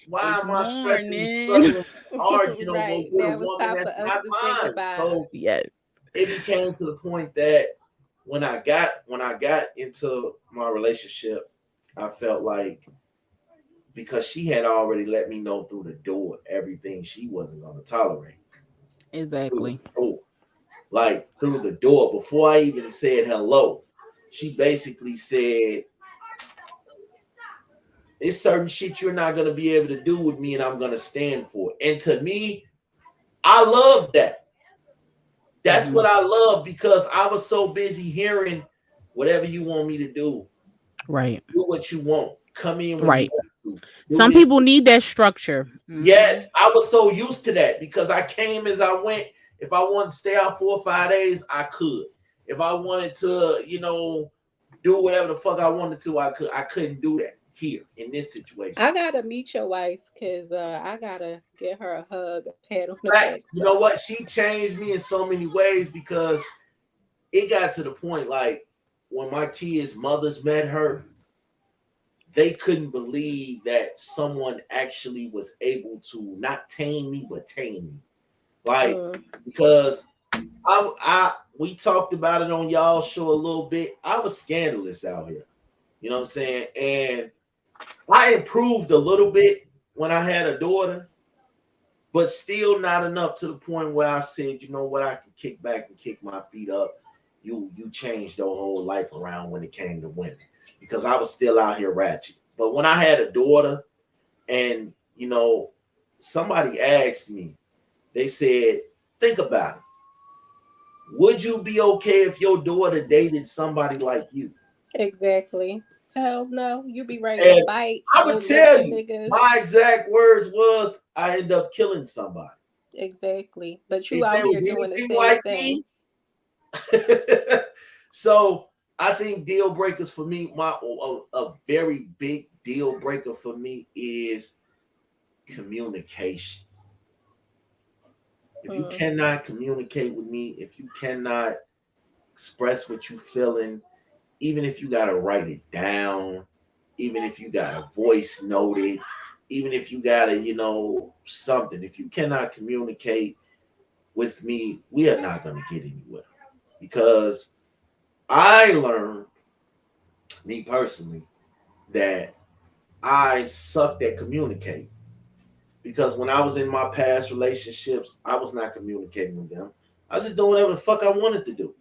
Speaker 1: Why
Speaker 2: it's
Speaker 1: am I stressing and
Speaker 2: morning.
Speaker 1: struggling, arguing over
Speaker 3: Right.
Speaker 1: with a
Speaker 3: Now it's
Speaker 1: woman
Speaker 3: time for
Speaker 1: that's
Speaker 3: us
Speaker 1: not
Speaker 3: to say
Speaker 1: mine?
Speaker 3: goodbye.
Speaker 1: So
Speaker 2: Yes.
Speaker 1: it became to the point that when I got into my relationship, I felt like because she had already let me know through the door everything she wasn't going to tolerate. Through
Speaker 2: Exactly.
Speaker 1: the door. Like through the door, before I even said hello, she basically said, "It's certain shit you're not going to be able to do with me, and I'm going to stand for it." And to me, I love that. That's what I love, because I was so busy hearing, whatever you want me to do,
Speaker 2: Right.
Speaker 1: do what you want, come in when you
Speaker 2: Right.
Speaker 1: want to, do
Speaker 2: Some
Speaker 1: this.
Speaker 2: people need that structure.
Speaker 1: Yes, I was so used to that because I came as I went. If I wanted to stay out 4 or 5 days, I could. If I wanted to, do whatever the fuck I wanted to, I could. I couldn't do that here in this situation.
Speaker 3: I gotta meet your wife because I gotta get her a hug, a pat on the back.
Speaker 1: Facts. You know what? She changed me in so many ways, because it got to the point, like, when my kids' mothers met her, they couldn't believe that someone actually was able to not tame me, but tame me. Like, because we talked about it on y'all show a little bit. I was scandalous out here. You know what I'm saying? And I improved a little bit when I had a daughter, but still not enough to the point where I said, you know what, I can kick back and kick my feet up. You changed your whole life around when it came to women, because I was still out here ratchet. But when I had a daughter, and somebody asked me, they said, think about it. Would you be okay if your daughter dated somebody like you?
Speaker 3: Exactly. Hell no, you be ready to
Speaker 1: And
Speaker 3: fight.
Speaker 1: I
Speaker 3: Go
Speaker 1: would
Speaker 3: lift
Speaker 1: tell
Speaker 3: the
Speaker 1: you,
Speaker 3: niggas.
Speaker 1: my exact words was, I end up killing somebody.
Speaker 3: Exactly. But you
Speaker 1: If
Speaker 3: out
Speaker 1: there
Speaker 3: here
Speaker 1: was
Speaker 3: doing the
Speaker 1: anything
Speaker 3: same
Speaker 1: like
Speaker 3: thing.
Speaker 1: me. So I think deal breakers for me, a very big deal breaker for me is communication. If you cannot communicate with me, if you cannot express what you feeling, even if you gotta write it down, even if you gotta voice note it, even if you gotta, something, if you cannot communicate with me, we are not gonna get anywhere. Because I learned, me personally, that I sucked at communicating. Because when I was in my past relationships, I was not communicating with them. I was just doing whatever the fuck I wanted to do.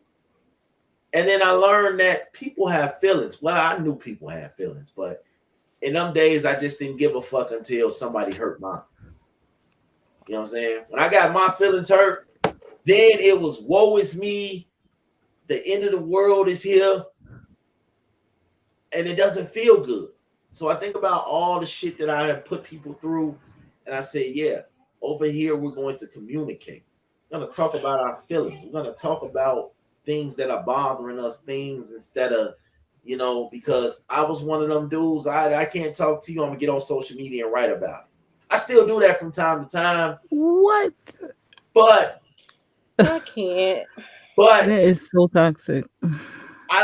Speaker 1: And then I learned that people have feelings. Well, I knew people had feelings, but in them days, I just didn't give a fuck until somebody hurt mine. You know what I'm saying? When I got my feelings hurt, then it was woe is me. The end of the world is here. And it doesn't feel good. So I think about all the shit that I have put people through, and I say, yeah, over here we're going to communicate. We're going to talk about our feelings. We're going to talk about things that are bothering us, things instead of, because I was one of them dudes. I can't talk to you. I'm gonna get on social media and write about it. I still do that from time to time.
Speaker 2: What?
Speaker 1: But
Speaker 3: I can't.
Speaker 1: But
Speaker 2: That is so toxic.
Speaker 1: I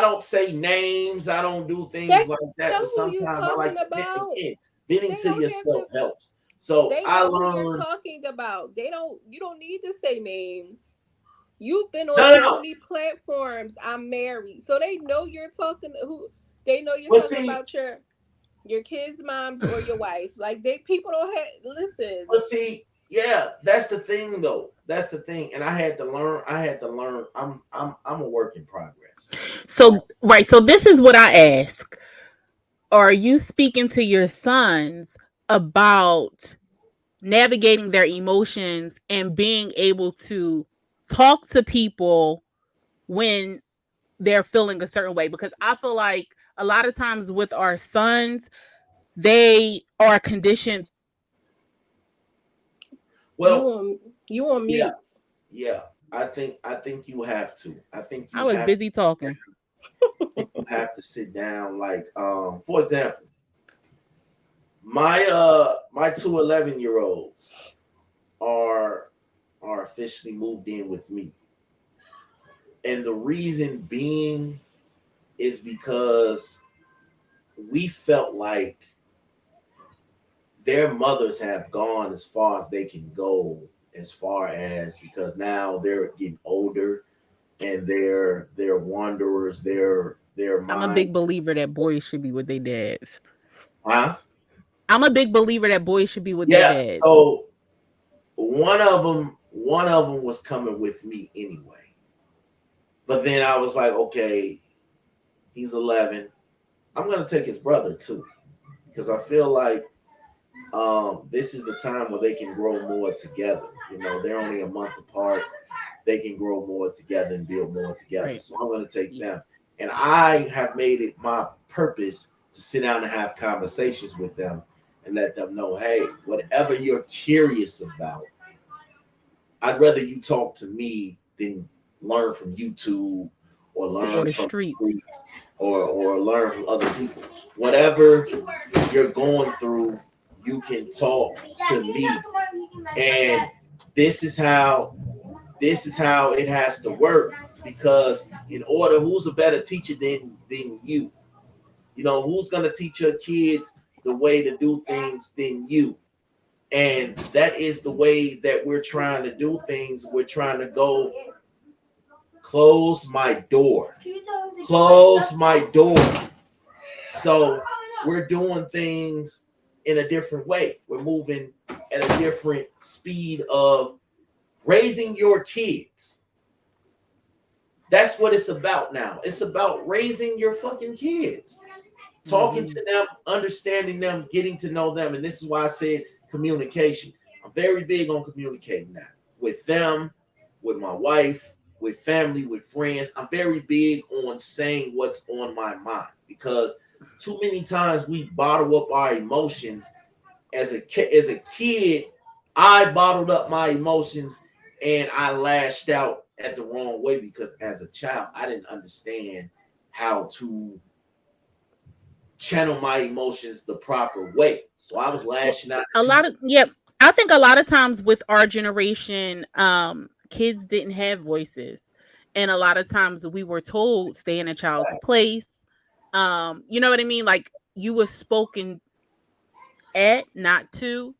Speaker 1: don't say names. I don't do
Speaker 3: They
Speaker 1: things like that.
Speaker 3: know
Speaker 1: But
Speaker 3: who you
Speaker 1: sometimes I like
Speaker 3: talking
Speaker 1: to vent.
Speaker 3: about.
Speaker 1: Again, venting
Speaker 3: They
Speaker 1: to
Speaker 3: don't have
Speaker 1: yourself
Speaker 3: to.
Speaker 1: helps. So
Speaker 3: They
Speaker 1: I
Speaker 3: know who you're
Speaker 1: learned.
Speaker 3: talking about. They don't. You don't need to say names. You've been on
Speaker 1: No, no,
Speaker 3: so
Speaker 1: no.
Speaker 3: many platforms. I'm married, so they know you're talking. Who they know you're
Speaker 1: Well,
Speaker 3: talking
Speaker 1: see,
Speaker 3: about your kids' moms or your wife. Like they people don't have listen.
Speaker 1: yeah, that's the thing, though. That's the thing, and I had to learn. I'm a work in progress.
Speaker 2: So, right. So, this is what I ask. Are you speaking to your sons about navigating their emotions and being able to talk to people when they're feeling a certain way? Because I feel like a lot of times with our sons, they are conditioned.
Speaker 3: You
Speaker 1: Well,
Speaker 3: on you on
Speaker 1: yeah,
Speaker 3: mute.
Speaker 1: yeah. I think you have to. I think
Speaker 2: I
Speaker 1: you
Speaker 2: was
Speaker 1: have.
Speaker 2: busy talking.
Speaker 1: You have to sit down. Like, for example, my two 11-year olds are officially moved in with me, and the reason being is because we felt like their mothers have gone as far as they can go, as far as, because now they're getting older and they're wanderers, their
Speaker 2: I'm a
Speaker 1: mind.
Speaker 2: big believer that boys should be with their dads.
Speaker 1: Huh?
Speaker 2: I'm a big believer that boys should be with their
Speaker 1: Yeah.
Speaker 2: dads.
Speaker 1: So one of them was coming with me anyway. But then I was like, okay, he's 11. I'm gonna take his brother too, because I feel like this is the time where they can grow more together. You know, they're only a month apart. They can grow more together and build more together.
Speaker 2: Right.
Speaker 1: So I'm going to take them. And I have made it my purpose to sit down and have conversations with them and let them know, hey, whatever you're curious about, I'd rather you talk to me than learn from YouTube or learn
Speaker 2: the
Speaker 1: from
Speaker 2: streets.
Speaker 1: streets or learn from other people. Whatever you're going through, you can talk to me. And this is how it has to work, because in order, who's a better teacher than you? You know, who's going to teach your kids the way to do things than you? And that is the way that we're trying to do things. We're trying to go, close my door. So we're doing things in a different way. We're moving at a different speed of raising your kids. That's what it's about now. It's about raising your fucking kids, talking to them, understanding them, getting to know them. And this is why I said communication. I'm very big on communicating now with them, with my wife, with family, with friends. I'm very big on saying what's on my mind, because too many times we bottle up our emotions. As a kid, I bottled up my emotions and I lashed out at the wrong way, because as a child, I didn't understand how to channel my emotions the proper way. So I was lashing out.
Speaker 2: I think a lot of times with our generation, kids didn't have voices. And a lot of times we were told stay in a child's place. You know what I mean? Like, you were spoken at, not to.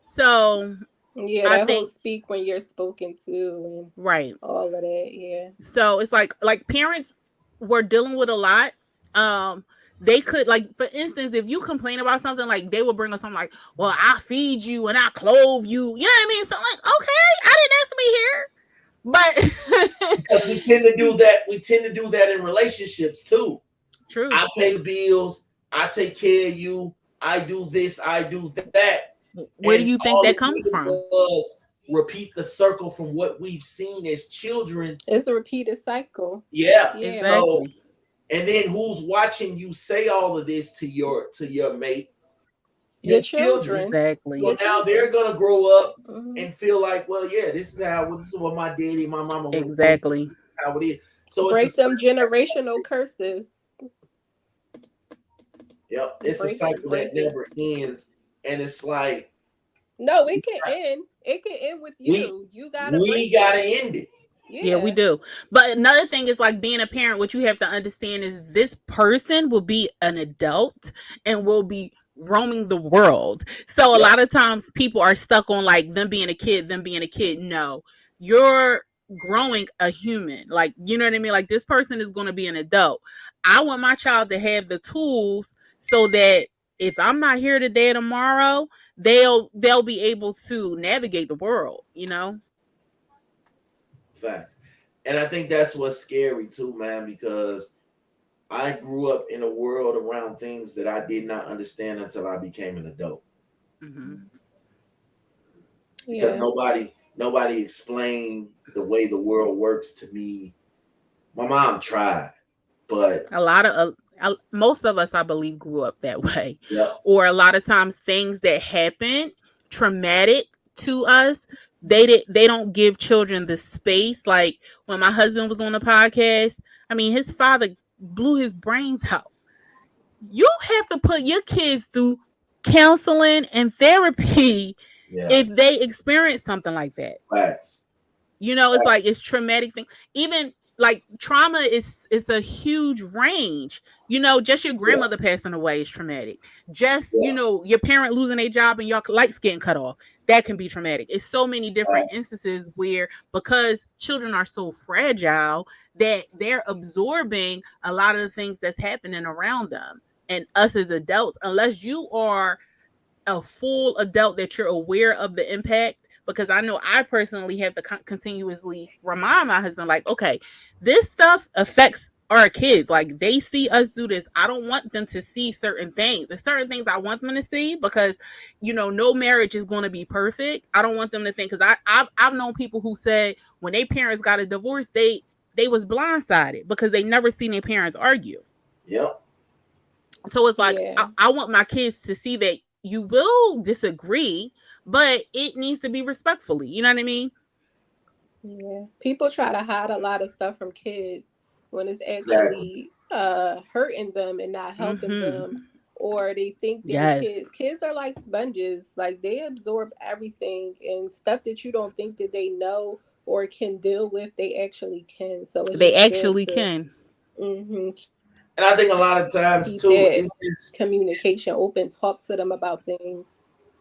Speaker 2: So
Speaker 3: yeah, that whole speak when you're spoken to, and
Speaker 2: right,
Speaker 3: all of that. Yeah.
Speaker 2: So it's like parents were dealing with a lot. They could, like, for instance, if you complain about something, like, they would bring us something like, well, I feed you and I clothe you. You know what I mean? So I'm like, okay, I didn't ask to be here. But
Speaker 1: because we tend to do that. We tend to do that in relationships too.
Speaker 2: True.
Speaker 1: I pay bills. I take care of you. I do this. I do that.
Speaker 2: Where do you think that comes from?
Speaker 1: Repeat the circle from what we've seen as children.
Speaker 3: It's a repeated cycle.
Speaker 1: Yeah,
Speaker 2: exactly.
Speaker 1: So, and then who's watching you say all of this to your mate?
Speaker 3: Your children.
Speaker 2: Exactly.
Speaker 1: Well, now they're gonna grow up and feel like, well, yeah, this is what my daddy, my mama,
Speaker 2: exactly
Speaker 1: how it is. So
Speaker 3: break them generational curses.
Speaker 1: Yep, it's a cycle that never ends, and it's like,
Speaker 3: no, it can end. It can end with you. We gotta
Speaker 1: end it.
Speaker 2: Yeah, we do. But another thing is, like, being a parent, what you have to understand is this person will be an adult and will be roaming the world. So a lot of times people are stuck on, like, them being a kid. No, you're growing a human. Like, you know what I mean? Like, this person is going to be an adult. I want my child to have the tools so that if I'm not here today or tomorrow, they'll be able to navigate the world, you know?
Speaker 1: Facts. And I think that's what's scary too, man, because I grew up in a world around things that I did not understand until I became an adult. Because nobody explained the way the world works to me. My mom tried, but
Speaker 2: most of us, I believe, grew up that way.
Speaker 1: Yeah.
Speaker 2: Or a lot of times things that happen traumatic to us, they don't give children the space. Like when my husband was on the podcast, I mean, his father blew his brains out. You have to put your kids through counseling and therapy if they experience something like that.
Speaker 1: Facts.
Speaker 2: You know, it's like, it's traumatic thing. Even like trauma is a huge range. You know, just your grandmother passing away is traumatic. Just, you know, your parent losing their job and your lights getting cut off. That can be traumatic. It's so many different instances where, because children are so fragile, that they're absorbing a lot of the things that's happening around them. And us as adults, unless you are a full adult that you're aware of the impact, because I know I personally have to continuously remind my husband, like, okay, this stuff affects our kids. Like, they see us do this. I don't want them to see certain things. There's certain things I want them to see, because no marriage is going to be perfect. I don't want them to think, because I've known people who said when their parents got a divorce, they was blindsided because they never seen their parents argue.
Speaker 1: Yep.
Speaker 2: So it's like,
Speaker 3: Yeah.
Speaker 2: I want my kids to see that you will disagree, but it needs to be respectfully. You know what I mean?
Speaker 3: Yeah. People try to hide a lot of stuff from kids when it's
Speaker 1: Exactly.
Speaker 3: actually hurting them and not helping them.
Speaker 2: Mm-hmm.
Speaker 3: Or they think they're
Speaker 2: Yes.
Speaker 3: kids. Kids are like sponges. Like, they absorb everything, and stuff that you don't think that they know or can deal with, they actually can. So it's
Speaker 2: They
Speaker 3: just good
Speaker 2: actually
Speaker 3: to
Speaker 2: can.
Speaker 3: keep
Speaker 1: And I think a
Speaker 3: that
Speaker 1: lot of times too, it's
Speaker 3: communication
Speaker 1: just,
Speaker 3: open. Talk to them about things.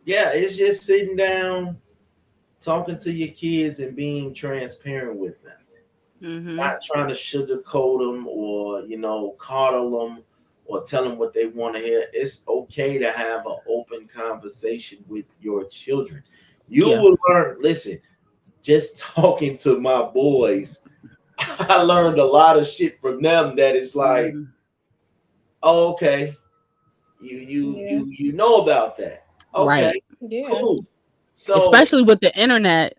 Speaker 1: yeah, it's just sitting down, talking to your kids and being transparent with them.
Speaker 2: Mm-hmm.
Speaker 1: Not trying to sugarcoat them or, coddle them or tell them what they want to hear. It's okay to have an open conversation with your children. You
Speaker 2: Yeah.
Speaker 1: will learn, listen, just talking to my boys, I learned a lot of shit from them that is like,
Speaker 2: Mm-hmm.
Speaker 1: oh, okay,
Speaker 3: Yeah.
Speaker 1: you know about that. Okay,
Speaker 2: Right.
Speaker 3: Yeah.
Speaker 1: cool. So
Speaker 2: Especially with the internet.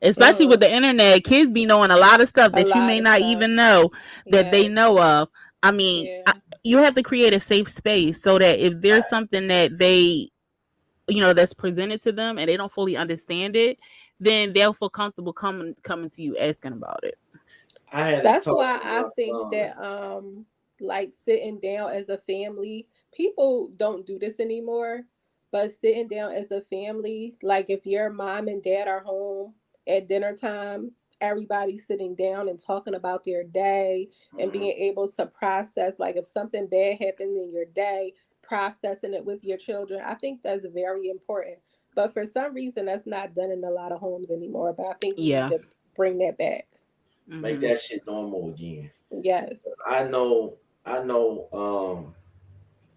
Speaker 2: Especially with
Speaker 3: Mm,
Speaker 2: the internet, kids be knowing a lot of stuff
Speaker 3: a
Speaker 2: that you
Speaker 3: lot
Speaker 2: may
Speaker 3: of
Speaker 2: not
Speaker 3: stuff.
Speaker 2: even know that they
Speaker 3: Yes.
Speaker 2: know of. I mean,
Speaker 3: Yeah.
Speaker 2: you have to create a safe space so that if there's something that they, that's presented to them and they don't fully understand it, then they'll feel comfortable coming to you asking about it.
Speaker 1: I had to
Speaker 3: That's
Speaker 1: talk
Speaker 3: why
Speaker 1: to
Speaker 3: I
Speaker 1: my
Speaker 3: think
Speaker 1: son.
Speaker 3: that like sitting down as a family, people don't do this anymore, but sitting down as a family, like if your mom and dad are home at dinner time, everybody's sitting down and talking about their day and
Speaker 1: Mhm.
Speaker 3: being able to process, like if something bad happened in your day, processing it with your children. I think that's very important. But for some reason that's not done in a lot of homes anymore, but I think we need
Speaker 2: Yeah.
Speaker 3: to bring that back.
Speaker 1: Make
Speaker 2: Mm-hmm.
Speaker 1: that shit normal again.
Speaker 3: Yes.
Speaker 1: I know, I know.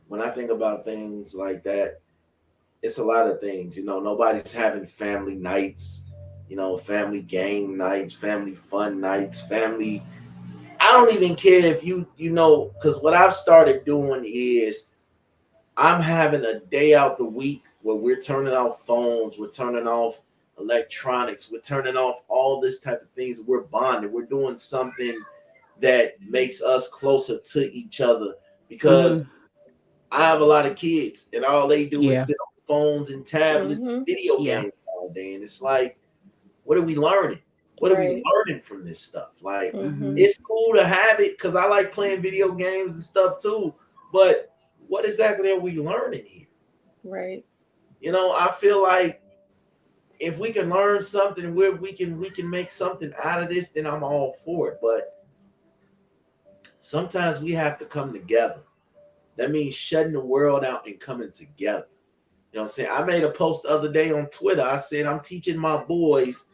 Speaker 1: When I think about things like that, it's a lot of things. Nobody's having family nights. Family game nights, family fun nights, family. I don't even care if because what I've started doing is I'm having a day out the week where we're turning off phones, we're turning off electronics, we're turning off all this type of things. We're bonding. We're doing something that makes us closer to each other because
Speaker 2: Mm-hmm.
Speaker 1: I have a lot of kids and all they do is
Speaker 2: Yeah.
Speaker 1: sit on phones and tablets and
Speaker 3: Mm-hmm.
Speaker 1: video
Speaker 2: Yeah.
Speaker 1: games all day. And it's like, what are we learning? What are we
Speaker 3: Right.
Speaker 1: learning from this stuff? Like,
Speaker 3: Mm-hmm.
Speaker 2: Mm-hmm.
Speaker 1: it's cool to have it because I like playing video games and stuff too. But what exactly are we learning here?
Speaker 3: Right.
Speaker 1: I feel like if we can learn something where we can make something out of this, then I'm all for it. But sometimes we have to come together. That means shutting the world out and coming together. You know what I'm saying? I made a post the other day on Twitter. I said I'm teaching my boys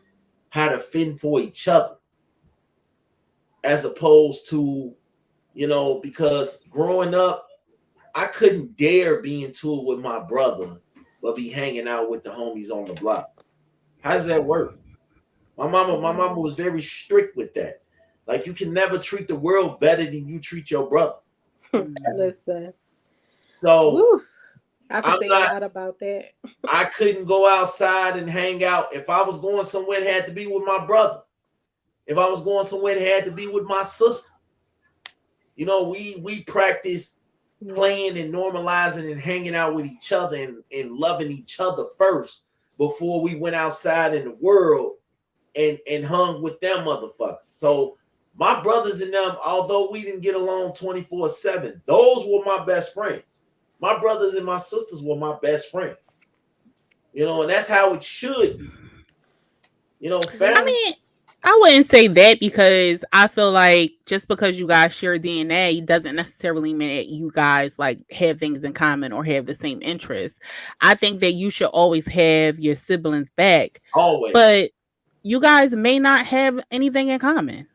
Speaker 1: how to fend for each other as opposed to, because growing up, I couldn't dare be into it with my brother, but be hanging out with the homies on the block. How does that work? My mama
Speaker 3: Mm-hmm.
Speaker 1: was very strict with that. Like, you can never treat the world better than you treat your brother.
Speaker 2: Mm-hmm.
Speaker 3: Listen.
Speaker 1: So
Speaker 3: Woo. I could
Speaker 1: I'm
Speaker 3: say a
Speaker 1: not
Speaker 3: lot about that.
Speaker 1: I couldn't go outside and hang out. If I was going somewhere, it had to be with my brother. If I was going somewhere, it had to be with my sister. We practice
Speaker 3: Yeah.
Speaker 1: playing and normalizing and hanging out with each other and loving each other first before we went outside in the world and hung with them motherfuckers. So my brothers and them, although we didn't get along 24/7, those were my best friends. My brothers and my sisters were my best friends. And that's how it should be.
Speaker 2: I
Speaker 3: Yeah.
Speaker 1: Family.
Speaker 2: mean, I wouldn't say that, because I feel like just because you guys share DNA doesn't necessarily mean that you guys like have things in common or have the same interests. I think that you should always have your siblings back,
Speaker 1: Always.
Speaker 2: but you guys may not have anything in common.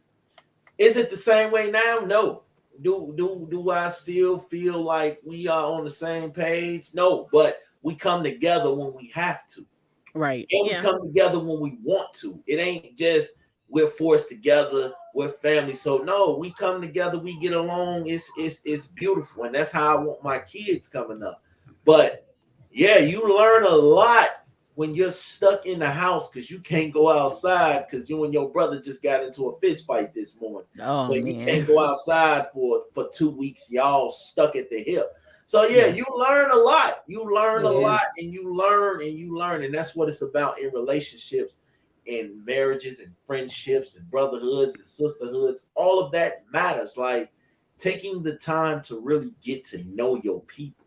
Speaker 1: Is it the same way now? No. Do I still feel like we are on the same page? No, but we come together when we have to.
Speaker 2: Right.
Speaker 1: And we
Speaker 2: Yeah.
Speaker 1: come together when we want to. It ain't just we're forced together, we're family. So no, we come together, we get along. It's beautiful. And that's how I want my kids coming up. But yeah, you learn a lot when you're stuck in the house because you can't go outside because you and your brother just got into a fist fight this morning.
Speaker 2: Oh,
Speaker 1: so
Speaker 2: man.
Speaker 1: You can't go outside for 2 weeks. Y'all stuck at the hip. So yeah, you learn a lot. You learn a lot, and you learn, and that's what it's about in relationships, in marriages, and friendships, and brotherhoods, and sisterhoods. All of that matters. Like taking the time to really get to know your people.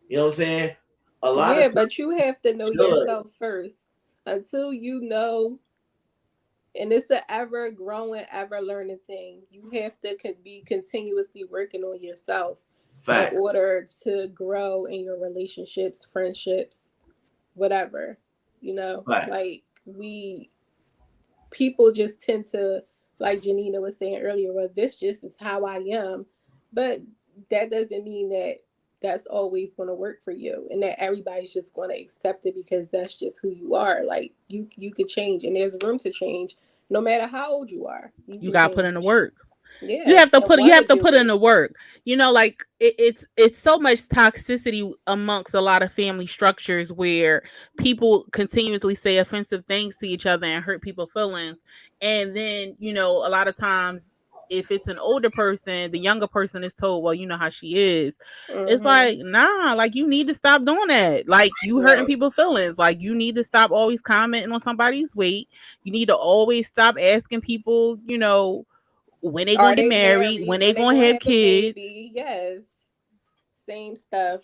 Speaker 1: You know what I'm saying? A lot of times,
Speaker 3: but you have to know yourself first. Until you know, and it's an ever growing, ever learning thing. You have to be continuously working on yourself.
Speaker 1: Facts.
Speaker 3: In order to grow in your relationships, friendships, whatever. You know,
Speaker 1: Facts.
Speaker 3: like people just tend to, like JENINA was saying earlier, well, this just is how I am. But that doesn't mean that that's always going to work for you and that everybody's just going to accept it because that's just who you are. Like you could change, and there's room to change no matter how old you are.
Speaker 2: You got to put in the work.
Speaker 3: Yeah,
Speaker 2: you have to put in the work. You know, like it's so much toxicity amongst a lot of family structures where people continuously say offensive things to each other and hurt people's feelings. And then, you know, a lot of times if it's an older person, the younger person is told, well, you know how she is. It's like, nah, like you need to stop doing that. Like you hurting people's feelings. Like you need to stop always commenting on somebody's weight. You need to always stop asking people, you know, when they gonna get married, when they gonna have kids.
Speaker 3: Yes, same stuff.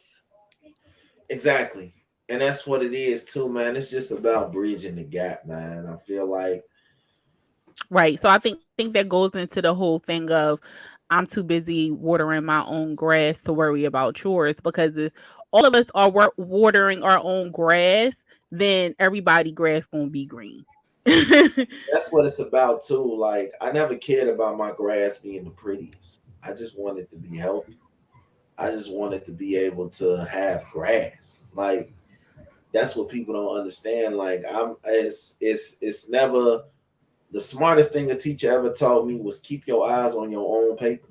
Speaker 1: Exactly. And that's what it is too, man. It's just about bridging the gap, man. I feel like.
Speaker 2: Right. So I think that goes into the whole thing of I'm too busy watering my own grass to worry about chores, because if all of us are watering our own grass, then everybody grass gonna be green.
Speaker 1: That's what it's about too. Like I never cared about my grass being the prettiest. I just wanted to be healthy. I just wanted to be able to have grass. Like that's what people don't understand. Like it's never the smartest thing a teacher ever taught me was keep your eyes on your own paper.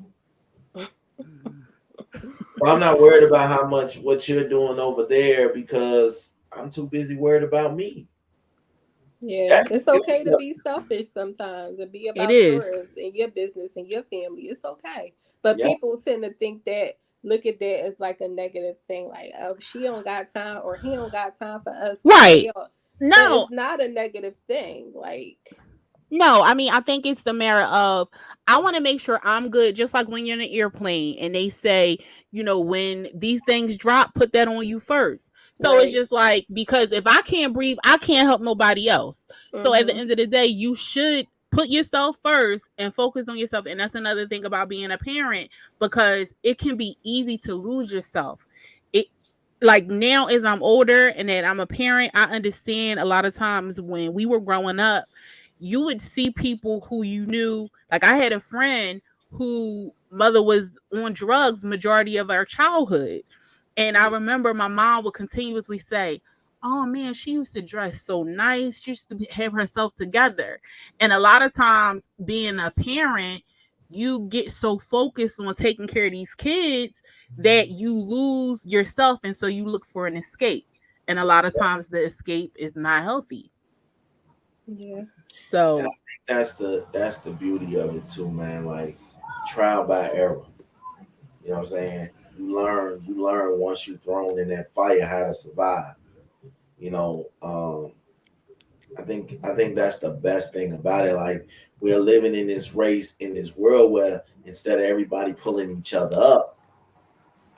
Speaker 1: Well, I'm not worried about how much what you're doing over there because I'm too busy worried about me.
Speaker 3: Yeah, it's okay to be selfish sometimes and be about yours and your business and your family. It's okay. But people tend to think that, look at that as like a negative thing. Like, oh, she don't got time or he don't got time for us.
Speaker 2: Right. No.
Speaker 3: But it's not a negative thing. Like,
Speaker 2: no, I mean, I think it's the matter of I want to make sure I'm good. Just like when you're in an airplane and they say, you know, when these things drop, put that on you first. So it's just like, because if I can't breathe, I can't help nobody else. So at the end of the day, you should put yourself first and focus on yourself. And that's another thing about being a parent, because it can be easy to lose yourself. It, like now as I'm older and that I'm a parent, I understand a lot of times when we were growing up, you would see people who you knew. Like I had a friend who mother was on drugs majority of our childhood. And I remember my mom would continuously say, oh man, she used to dress so nice. She used to have herself together. And a lot of times being a parent, you get so focused on taking care of these kids that you lose yourself. And so you look for an escape. And a lot of times the escape is not healthy.
Speaker 3: Yeah.
Speaker 1: So and I think that's the beauty of it too, man. Like trial by error. You know what I'm saying? You learn once you're thrown in that fire how to survive. You know, I think that's the best thing about it. Like we're living in this race in this world where instead of everybody pulling each other up,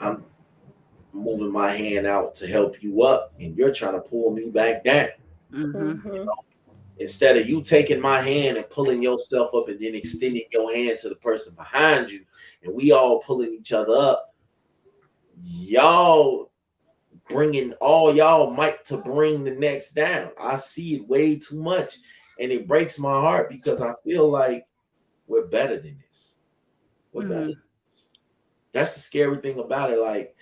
Speaker 1: I'm moving my hand out to help you up, and you're trying to pull me back down. You know? Instead of you taking my hand and pulling yourself up and then extending your hand to the person behind you, and we all pulling each other up, y'all bringing all y'all might to bring the next down. I see it way too much, and it breaks my heart because I feel like we're better than this. We're better than this. That's the scary thing about it. Like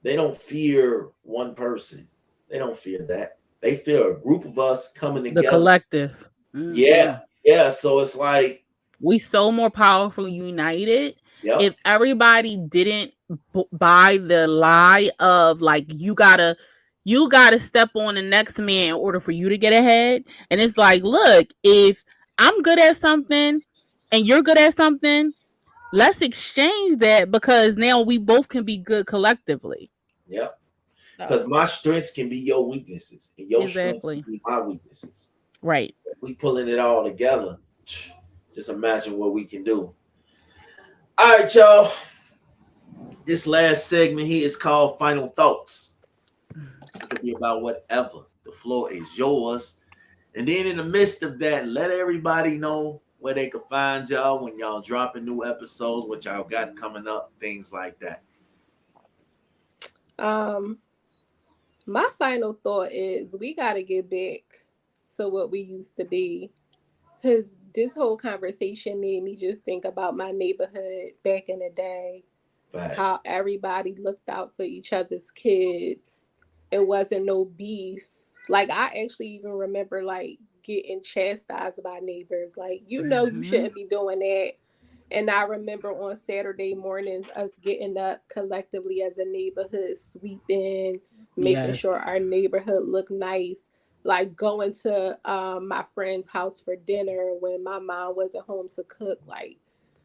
Speaker 1: They don't fear one person. They don't fear that. They fear a group of us coming
Speaker 2: The
Speaker 1: together.
Speaker 2: collective.
Speaker 1: Yeah, yeah. So it's like,
Speaker 2: We so more powerful united.
Speaker 1: yep,
Speaker 2: If everybody didn't buy the lie of like you gotta step on the next man in order for you to get ahead, and it's like, look, if I'm good at something and you're good at something, let's exchange that because now we both can be good collectively.
Speaker 1: yep. Because
Speaker 2: So
Speaker 1: my strengths can be your weaknesses, and your strengths can
Speaker 2: exactly
Speaker 1: be my weaknesses.
Speaker 2: right.
Speaker 1: If we pulling it all together, just imagine what we can do. All right, y'all. This last segment here is called Final Thoughts. It could be about whatever. The floor is yours. And then in the midst of that, let everybody know where they can find y'all when y'all dropping new episodes, what y'all got coming up, things like that.
Speaker 3: My final thought is we got to get back to what we used to be. Because this whole conversation made me just think about my neighborhood back in the day, how
Speaker 1: Facts.
Speaker 3: everybody looked out for each other's kids. It wasn't no beef. Like, I actually even remember, like, getting chastised by neighbors. Like, you
Speaker 2: Mm-hmm.
Speaker 3: shouldn't be doing that. And I remember on Saturday mornings, us getting up collectively as a neighborhood, sweeping, making
Speaker 2: Yes.
Speaker 3: sure our neighborhood looked nice. Like going to my friend's house for dinner when my mom wasn't home to cook. Like,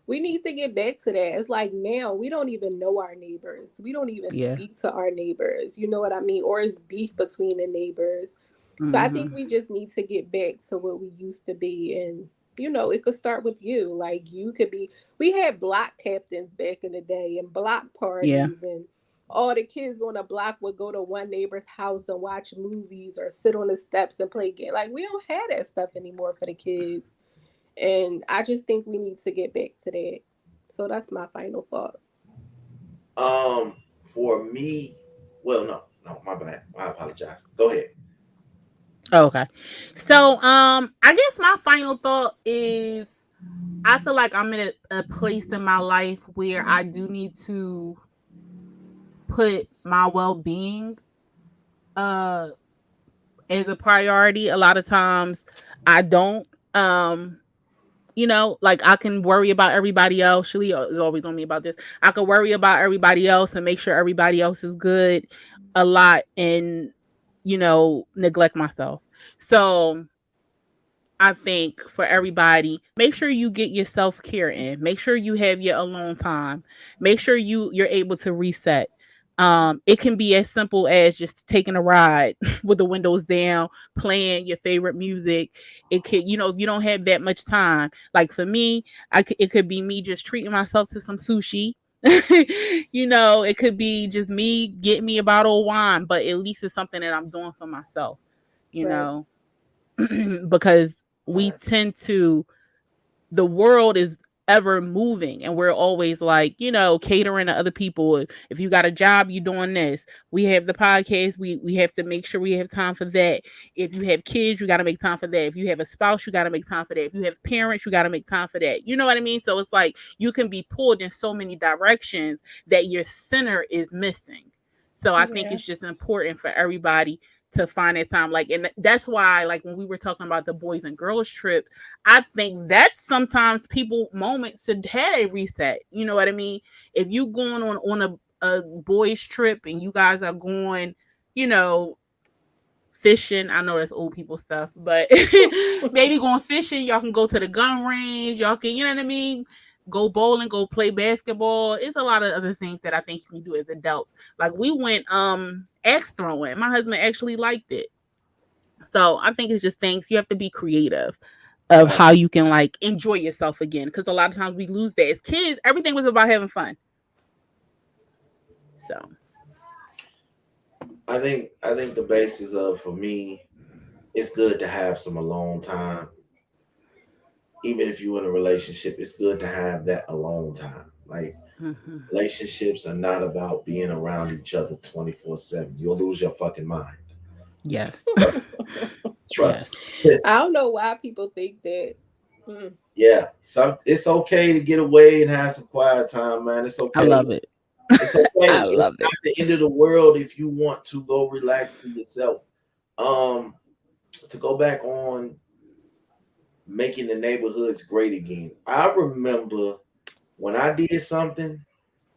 Speaker 3: we need to get back to that. It's like now we don't even know our neighbors. We don't even
Speaker 2: Yeah.
Speaker 3: speak to our neighbors. You know what I mean? Or it's beef between the neighbors. So I think
Speaker 2: Mm-hmm.
Speaker 3: we just need to get back to what we used to be. And it could start with you. Like, you could be, we had block captains back in the day and block
Speaker 2: Yeah.
Speaker 3: parties, and all the kids on the block would go to one neighbor's house and watch movies or sit on the steps and play games. Like, we don't have that stuff anymore for the kids. And I just think we need to get back to that. So that's my final thought.
Speaker 1: Um, for me, well, no, my bad. I apologize. Go ahead.
Speaker 2: Okay. So I guess my final thought is I feel like I'm in a place in my life where I do need to put my well-being uh as a priority. A lot of times I don't like I can worry about everybody else. Shalia is always on me about this. I can worry about everybody else and make sure everybody else is good a lot and neglect myself. So I think for everybody, make sure you get your self care in. Make sure you have your alone time. Make sure you're able to reset. It can be as simple as just taking a ride with the windows down, playing your favorite music. It could, if you don't have that much time, like for me, it could be me just treating myself to some sushi. It could be just me getting me a bottle of wine, but at least it's something that I'm doing for myself. You
Speaker 3: Right.
Speaker 2: know, because we
Speaker 1: Facts.
Speaker 2: tend to the world is ever moving and we're always like catering to other people. If you got a job, you doing this. We have the podcast, we have to make sure we have time for that. If you have kids, you got to make time for that. If you have a spouse, you got to make time for that. If you have parents, you got to make time for that. You know what I mean? So it's like you can be pulled in so many directions that your center is missing. So I think
Speaker 3: Yeah.
Speaker 2: it's just important for everybody to find that time. Like, and that's why, like, when we were talking about the boys and girls trip, I think that's sometimes people moments to have a reset. You know what I mean? If you going on a boys trip and you guys are going, you know, fishing. I know that's old people stuff, but maybe going fishing, y'all can go to the gun range, y'all can, you know what I mean? Go bowling, go play basketball. It's a lot of other things that I think you can do as adults. Like we went axe throwing. My husband actually liked it. So I think it's just things you have to be creative of
Speaker 1: Facts.
Speaker 2: how you can like enjoy yourself again. Because a lot of times we lose that. As kids, everything was about having fun. So
Speaker 1: I think the basis of for me, it's good to have some alone time. Even if you're in a relationship, it's good to have that alone time. Like
Speaker 2: mhm.
Speaker 1: relationships are not about being around each other 24/7. You'll lose your fucking mind.
Speaker 2: Yes.
Speaker 1: Trust me. Trust
Speaker 2: Yes.
Speaker 1: me.
Speaker 3: I don't know why people think that. Mm.
Speaker 1: Yeah, it's okay to get away and have some quiet time, man. It's
Speaker 2: I
Speaker 1: okay.
Speaker 2: love
Speaker 1: Listen,
Speaker 2: it.
Speaker 1: It's okay.
Speaker 2: I love
Speaker 1: It's not
Speaker 2: it.
Speaker 1: the end of the world if you want to go relax to yourself. Um, to go back on making the neighborhoods great again. I remember when I did something,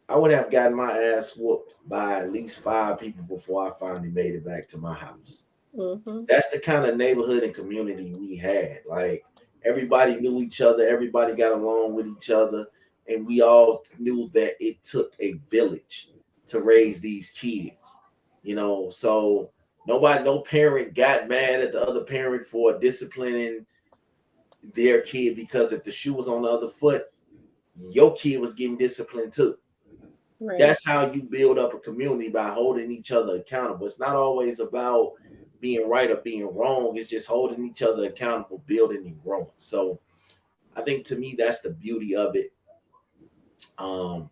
Speaker 1: I would have gotten my ass whooped by at least 5 people before I finally made it back to my house.
Speaker 3: Mm-hmm.
Speaker 1: That's the kind of neighborhood and community we had. Like everybody knew each other, everybody got along with each other, and we all knew that it took a village to raise these kids. So no parent got mad at the other parent for disciplining their kid because if the shoe was on the other foot, your kid was getting disciplined too.
Speaker 3: Right.
Speaker 1: That's how you build up a community by holding each other accountable. It's not always about being right or being wrong. It's just holding each other accountable, building and growing. So I think to me that's the beauty of it. Um,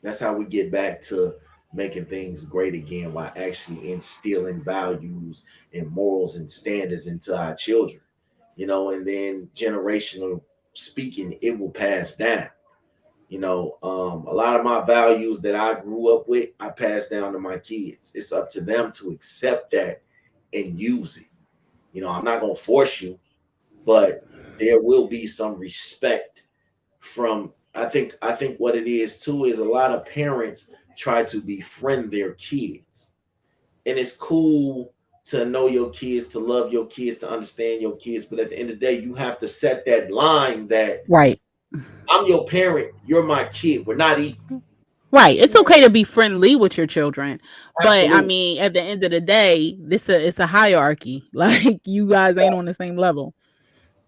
Speaker 1: that's how we get back to making things great again while actually instilling values and morals and standards into our children. And then generational speaking, it will pass down. A lot of my values that I grew up with, I pass down to my kids. It's up to them to accept that and use it. I'm not gonna force you, but there will be some respect from I think what it is too is a lot of parents try to befriend their kids. And it's cool to know your kids, to love your kids, to understand your kids, but at the end of the day, you have to set that line that
Speaker 2: Right.
Speaker 1: I'm your parent, you're my kid. We're not equal.
Speaker 2: Right. It's
Speaker 3: Right.
Speaker 2: okay to be friendly with your children. But I
Speaker 1: Absolutely.
Speaker 2: mean, at the end of the day, it's a hierarchy. Like you guys ain't on the same level.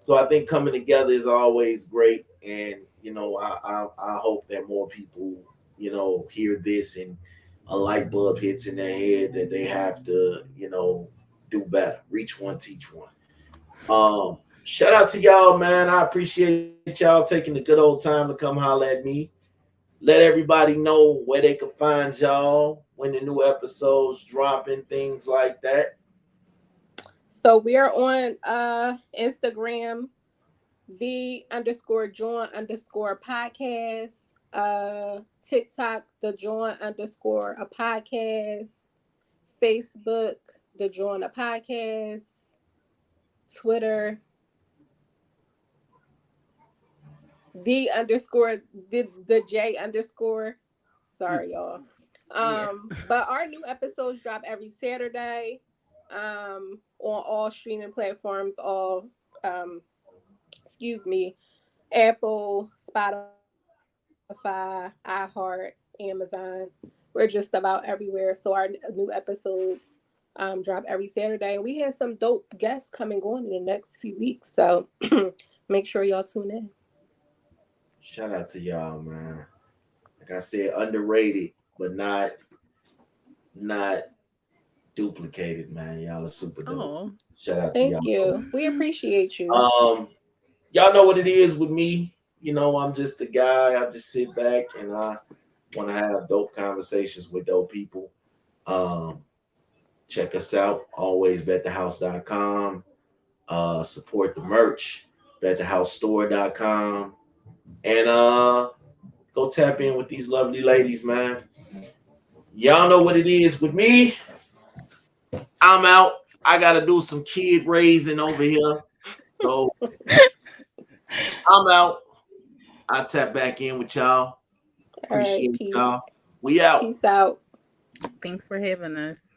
Speaker 1: So I think coming together is always great, and I hope that more people hear this and a light bulb hits in their head that they have to do better, reach one, teach one. Shout out to y'all, man. I appreciate y'all taking the good old time to come holler at me. Let everybody know where they can find y'all when the new episodes drop and things like that.
Speaker 3: So we are on Instagram, the_JAWN_podcast, TikTok, the JAWN_ a podcast, Facebook, the JAWN a podcast, Twitter, the J_. Sorry, y'all.
Speaker 2: Yeah.
Speaker 3: But our new episodes drop every Saturday, on all streaming platforms, all excuse me, Apple, Spotify, iHeart, Amazon. We're just about everywhere. So our new episodes drop every Saturday. And we have some dope guests coming on in the next few weeks. So make sure y'all tune in.
Speaker 1: Shout out to y'all, man. Like I said, underrated, but not duplicated, man. Y'all are super dope.
Speaker 2: Oh.
Speaker 1: Shout out to
Speaker 3: Thank
Speaker 1: y'all.
Speaker 3: you. We appreciate you.
Speaker 1: Um, y'all know what it is with me. I'm just a guy. I just sit back and I want to have dope conversations with dope people. Um, check us out. Always betthehouse.com. Support the merch, betthehousestore.com. And go tap in with these lovely ladies, man. Y'all know what it is with me. I'm out. I gotta do some kid raising over here. So I'm out. I'll tap back in with y'all.
Speaker 3: All right.
Speaker 1: Appreciate
Speaker 3: Peace.
Speaker 1: y'all. We out.
Speaker 3: Peace out.
Speaker 2: Thanks for having us.